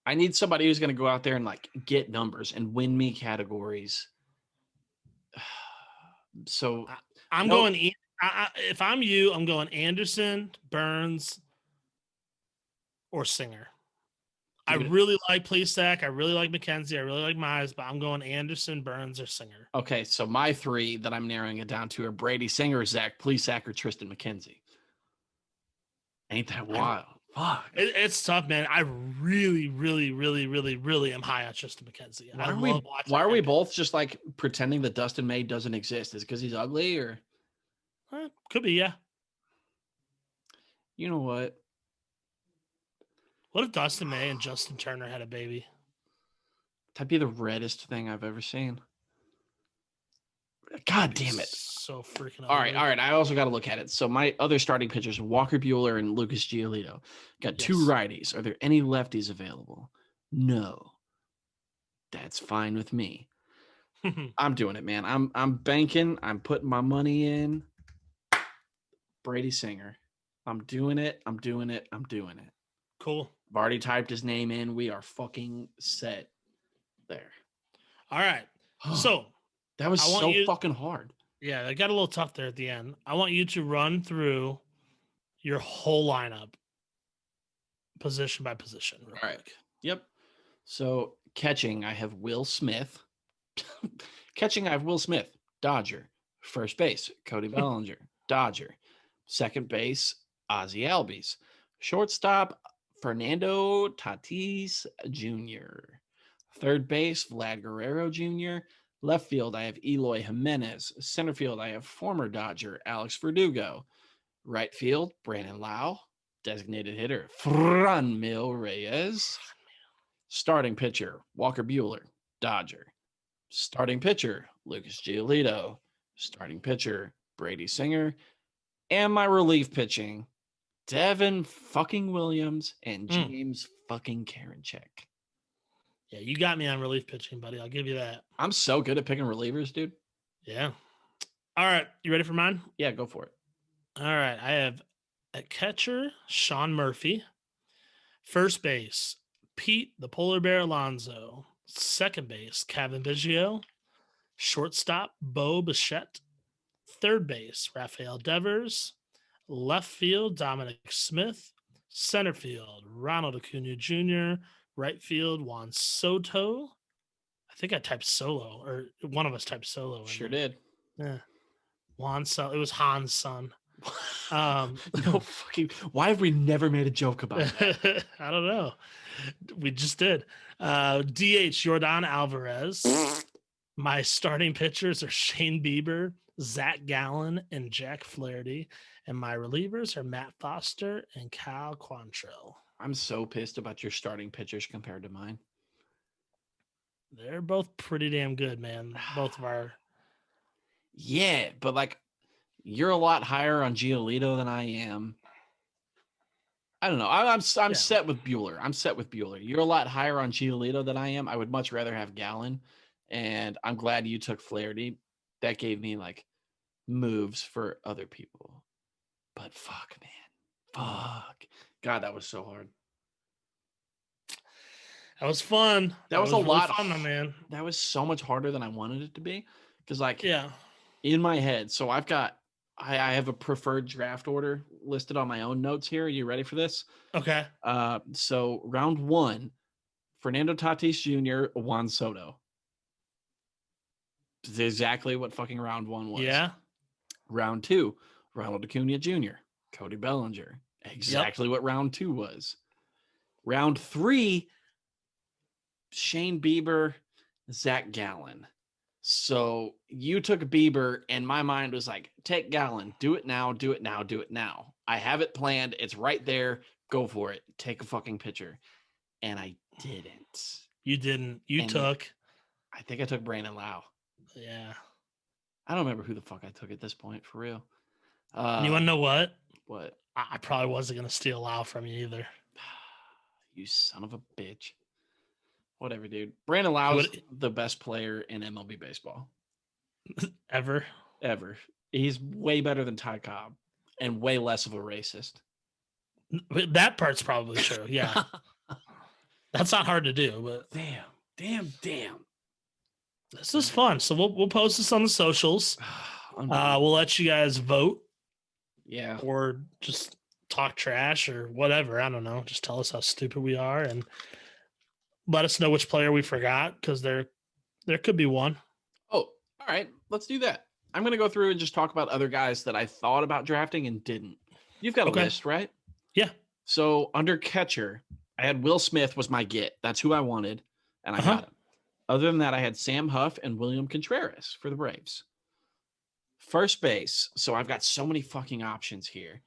I need somebody who's going to go out there and like get numbers and win me categories. So I'm going. If I'm you, I'm going Anderson, Burns, or Singer. I really like Plesac. I really like McKenzie. I really like Mize, but I'm going Anderson, Burns, or Singer. Okay, so my three that I'm narrowing it down to are Brady Singer, Zach Plesac, or Tristan McKenzie. Ain't that wild? Fuck. It's tough, man. I really, really, really, really, really am high on Tristan McKenzie. Why are we both just like pretending that Dustin May doesn't exist? Is it because he's ugly or? Could be, yeah. You know what? What if Dustin May and Justin Turner had a baby? That'd be the reddest thing I've ever seen. God damn it. So freaking All right. I also got to look at it. So my other starting pitchers, Walker Buehler and Lucas Giolito. Got two righties. Are there any lefties available? No. That's fine with me. I'm doing it, man. I'm banking. I'm putting my money in. Brady Singer. I'm doing it. Cool. I've already typed his name in. We are fucking set there. All right. So that was fucking hard. Yeah, that got a little tough there at the end. I want you to run through your whole lineup position by position. All right. Yep. So catching, I have Will Smith. Dodger. First base, Cody Bellinger, Dodger. Second base, Ozzie Albies. Shortstop, Fernando Tatis Jr. Third base, Vlad Guerrero Jr. Left field, I have Eloy Jimenez. Center field, I have former Dodger Alex Verdugo. Right field, Brandon Lau. Designated hitter, Franmil Reyes. Starting pitcher, Walker Buehler, Dodger. Starting pitcher, Lucas Giolito. Starting pitcher, Brady Singer. And my relief pitching, Devin fucking Williams and James fucking Karinchak. Yeah, you got me on relief pitching, buddy. I'll give you that. I'm so good at picking relievers, dude. Yeah. All right. You ready for mine? Yeah, go for it. All right. I have at catcher, Sean Murphy. First base, Pete the Polar Bear Alonso. Second base, Kevin Biggio. Shortstop, Bo Bichette. Third base, Rafael Devers. Left field, Dominic Smith. Center field, Ronald Acuna Jr. Right field, Juan Soto. I think I typed solo, or one of us typed solo. Sure did. Yeah. Juan Soto. It was Han's son. No fucking. Why have we never made a joke about that? I don't know. We just did. DH Jordan Alvarez. My starting pitchers are Shane Bieber, Zach Gallen, and Jack Flaherty. And my relievers are Matt Foster and Kyle Quantrill. I'm so pissed about your starting pitchers compared to mine. They're both pretty damn good, man. Both of our. Yeah, but like, you're a lot higher on Giolito than I am. I don't know. I'm set with Buehler. You're a lot higher on Giolito than I am. I would much rather have Gallen, and I'm glad you took Flaherty. That gave me like moves for other people. But fuck, man. Fuck. God, that was so hard. That was fun. That was a lot of fun, man. That was so much harder than I wanted it to be. Because like, yeah, in my head. So I have a preferred draft order listed on my own notes here. Are you ready for this? Okay. So round 1, Fernando Tatis Jr., Juan Soto. This is exactly what fucking round 1 was. Yeah. Round 2, Ronald Acuna Jr., Cody Bellinger. Exactly what round 2 was. Round 3, Shane Bieber, Zach Gallen. So you took Bieber, and my mind was like, take Gallen. Do it now, do it now, do it now. I have it planned. It's right there. Go for it. Take a fucking picture. And I didn't. You didn't. You took. I think I took Brandon Lau. Yeah. I don't remember who the fuck I took at this point, for real. You want to know what? What? I probably wasn't going to steal Lau from you either. You son of a bitch. Whatever, dude. Brandon Lau's the best player in MLB baseball. Ever. He's way better than Ty Cobb and way less of a racist. That part's probably true. Yeah. That's not hard to do, but damn. This is fun. So we'll post this on the socials. We'll let you guys vote. Yeah. Or just talk trash or whatever. I don't know. Just tell us how stupid we are and let us know which player we forgot, because there could be one. Oh, all right. Let's do that. I'm going to go through and just talk about other guys that I thought about drafting and didn't. You've got a list, right? Yeah. So under catcher, I had Will Smith was my get. That's who I wanted, and I got him. Other than that, I had Sam Huff and William Contreras for the Braves. First base. So I've got so many fucking options here.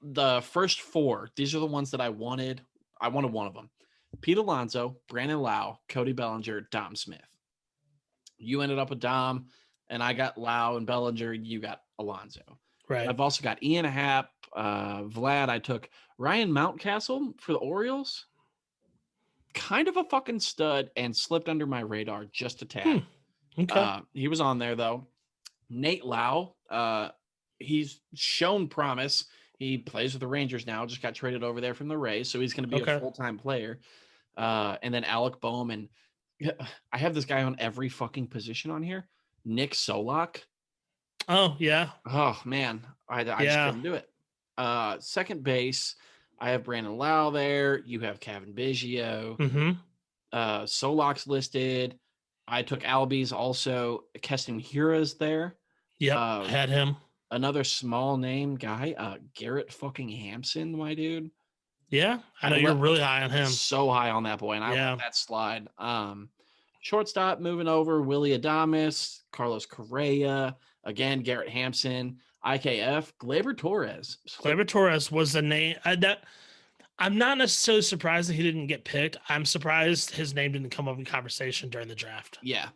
The first 4, these are the ones that I wanted. I wanted one of them. Pete Alonso, Brandon Lau, Cody Bellinger, Dom Smith. You ended up with Dom, and I got Lau and Bellinger. You got Alonso. Right. I've also got Ian Happ, Vlad. I took Ryan Mountcastle for the Orioles. Kind of a fucking stud and slipped under my radar just a tad. Okay. He was on there, though. Nate Lau, he's shown promise. He plays with the Rangers now, just got traded over there from the Rays, so he's going to be a full-time player. And then Alec Boehm, and I have this guy on every fucking position on here. Nick Solak. Oh, yeah. Oh, man. I just couldn't do it. Second base, I have Brandon Lau there. You have Kevin Biggio. Mm-hmm. Solak's listed. I took Albies also. Keston Hira's there. Yep, I had him. Another small name guy, Garrett fucking Hampson, my dude. Yeah, I know you're really high on him. So high on that boy, and I let that slide. Shortstop, moving over, Willie Adames, Carlos Correa, again, Garrett Hampson, IKF, Gleyber Torres. Gleyber Torres was the name. I'm not necessarily surprised that he didn't get picked. I'm surprised his name didn't come up in conversation during the draft. Yeah.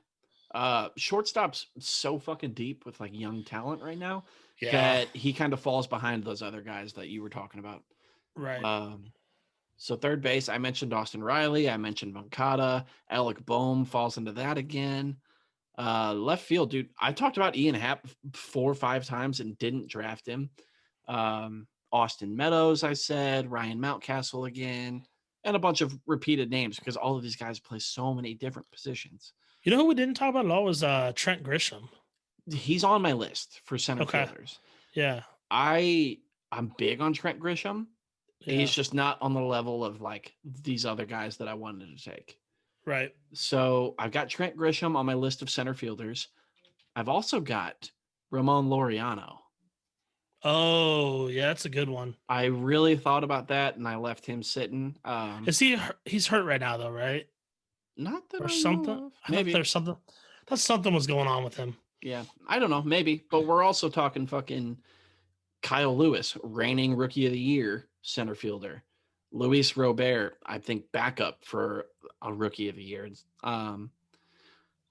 Shortstop's so fucking deep with like young talent right now that he kind of falls behind those other guys that you were talking about. Right. So third base, I mentioned Austin Riley. I mentioned Moncada. Alec Boehm falls into that again. Left field, dude. I talked about Ian Happ 4 or 5 times and didn't draft him. Austin Meadows, I said. Ryan Mountcastle again. And a bunch of repeated names because all of these guys play so many different positions. You know who we didn't talk about at all was Trent Grisham. He's on my list for center fielders. Yeah. I'm big on Trent Grisham. Yeah. He's just not on the level of like these other guys that I wanted to take. Right. So I've got Trent Grisham on my list of center fielders. I've also got Ramon Laureano. Oh, yeah, that's a good one. I really thought about that, and I left him sitting. He's hurt right now, though, right? Not that or I something. know of. Maybe there's something. That something was going on with him. Yeah, I don't know, maybe. But we're also talking fucking Kyle Lewis, reigning Rookie of the Year center fielder. Luis Robert, I think backup for a Rookie of the Year.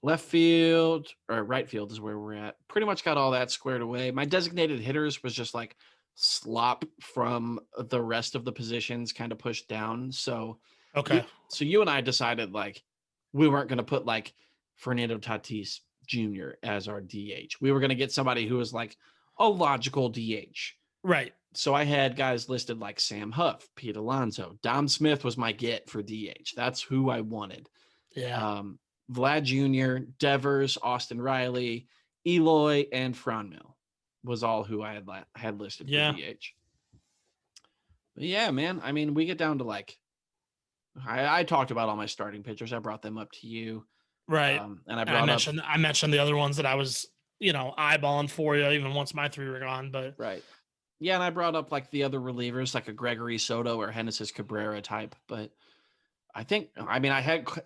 Left field or right field is where we're at. Pretty much got all that squared away. My designated hitters was just like slop from the rest of the positions kind of pushed down. So so you and I decided like we weren't going to put like Fernando Tatis Jr. as our DH. We were going to get somebody who was like a logical DH. Right. So I had guys listed like Sam Huff, Pete Alonso. Dom Smith was my get for DH. That's who I wanted. Yeah. Vlad Jr., Devers, Austin Riley, Eloy, and Franmil was all who I had listed for DH. But yeah, man. I mean, we get down to like, I talked about all my starting pitchers. I brought them up to you. Right. And I mentioned the other ones that I was, eyeballing for you even once my 3 were gone. But right. Yeah, and I brought up like the other relievers, like a Gregory Soto or Genesis Cabrera type, but I had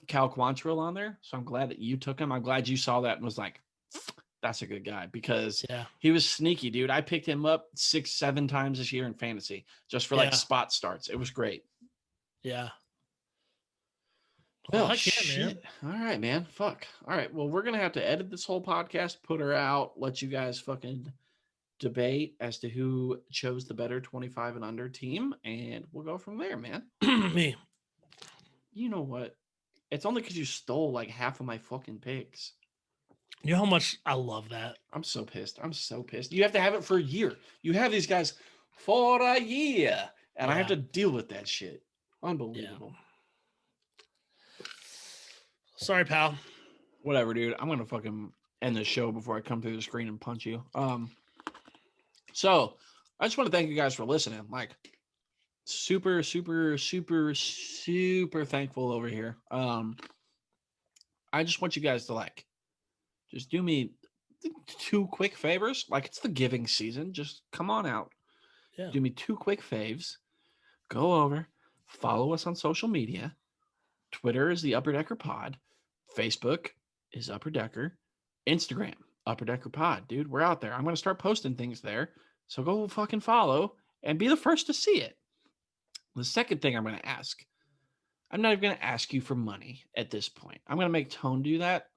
Cal Quantrill on there, so I'm glad that you took him. I'm glad you saw that and was like, that's a good guy, because he was sneaky, dude. I picked him up 6-7 times this year in fantasy just for like spot starts. It was great. Yeah. Well, shit. Man. All right, man. Fuck. All right. Well, we're going to have to edit this whole podcast, put her out, let you guys fucking debate as to who chose the better 25 and under team, and we'll go from there, man. Me. You know what? It's only because you stole like half of my fucking picks. You know how much I love that? I'm so pissed. You have to have it for a year. You have these guys for a year, and I have to deal with that shit. Unbelievable. Yeah. Sorry, pal. Whatever, dude. I'm gonna fucking end the show before I come through the screen and punch you. So I just want to thank you guys for listening. Like, super, super, super, super thankful over here. I just want you guys to like, just do me 2 quick favors. Like, it's the giving season. Just come on out. Yeah. Do me 2 quick faves. Go over, follow us on social media. Twitter is the Upper Decker Pod. Facebook is Upper Decker. Instagram, Upper Decker Pod. Dude, we're out there. I'm going to start posting things there. So go fucking follow and be the first to see it. The second thing I'm going to ask, I'm not even going to ask you for money at this point. I'm going to make Tone do that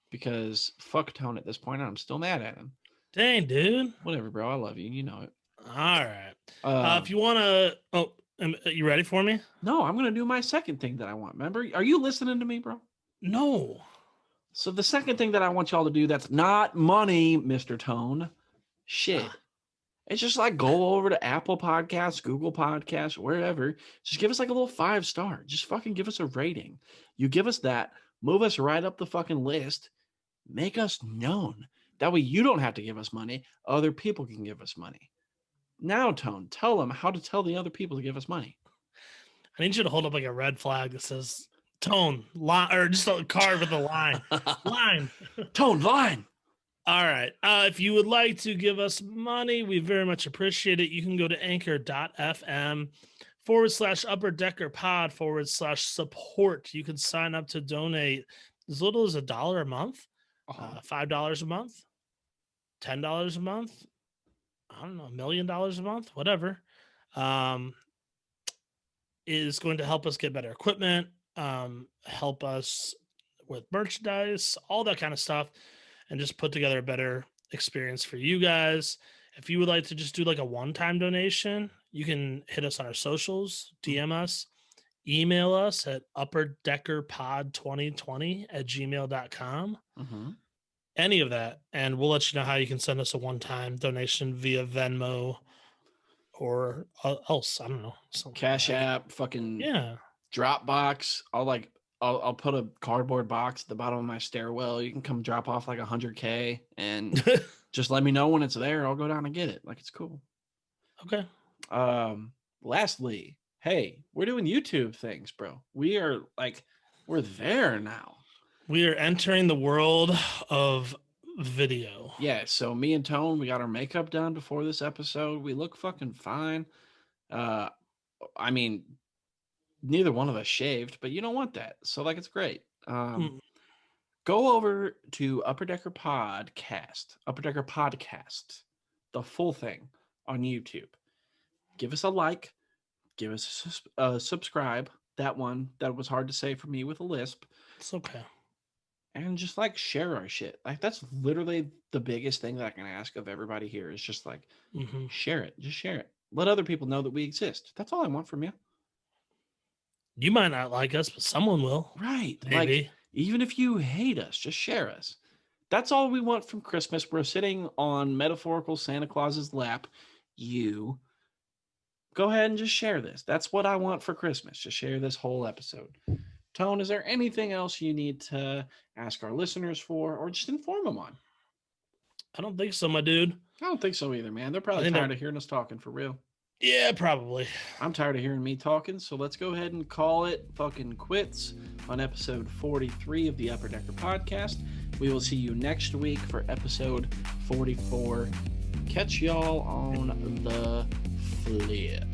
because fuck Tone at this point, and I'm still mad at him. Dang, dude. Whatever, bro. I love you. You know it. All right. If you want to... Oh, are you ready for me? No, I'm going to do my second thing that I want. Remember? Are you listening to me, bro? No. So the second thing that I want y'all to do that's not money, Mr. Tone, shit. It's just like go over to Apple Podcasts, Google Podcasts, wherever. Just give us like a little 5-star. Just fucking give us a rating. You give us that, move us right up the fucking list, make us known. That way you don't have to give us money. Other people can give us money. Now, Tone, tell them how to tell the other people to give us money. I need you to hold up like a red flag that says Tone, line, or just a card with a line. Line. Tone, line. All right. If you would like to give us money, we very much appreciate it. You can go to anchor.fm/Upper Decker Pod /support. You can sign up to donate as little as $1 a month, $5 a month, $10 a month. I don't know, $1 million a month, whatever. Is going to help us get better equipment, help us with merchandise, all that kind of stuff, and just put together a better experience for you guys. If you would like to just do like a one-time donation, you can hit us on our socials, DM us, email us at upperdeckerpod2020@gmail.com. Mm-hmm. Any of that, and we'll let you know how you can send us a one-time donation via Venmo or else. I don't know. Cash App, fucking Dropbox. I'll put a cardboard box at the bottom of my stairwell. You can come drop off like $100K and just let me know when it's there. I'll go down and get it. Like, it's cool. Okay. Lastly, hey, we're doing YouTube things, bro. We're there now. We are entering the world of video. Yeah, so me and Tone, we got our makeup done before this episode. We look fucking fine. I mean, neither one of us shaved, but you don't want that. So, like, it's great. Go over to Upper Decker Podcast, the full thing on YouTube. Give us a like. Give us a subscribe. That one that was hard to say for me with a lisp. It's okay. And just like share our shit. Like, that's literally the biggest thing that I can ask of everybody here is just like share it. Just share it. Let other people know that we exist. That's all I want from you. You might not like us, but someone will. Right. Maybe. Like, even if you hate us, just share us. That's all we want from Christmas. We're sitting on metaphorical Santa Claus's lap. You go ahead and just share this. That's what I want for Christmas. Just share this whole episode. Tone, is there anything else you need to ask our listeners for or just inform them on? I don't think so, my dude. I don't think so either, man. They're probably tired of hearing us talking for real. Yeah, probably. I'm tired of hearing me talking, so let's go ahead and call it fucking quits on episode 43 of the Upper Decker Podcast. We will see you next week for episode 44. Catch y'all on the flip.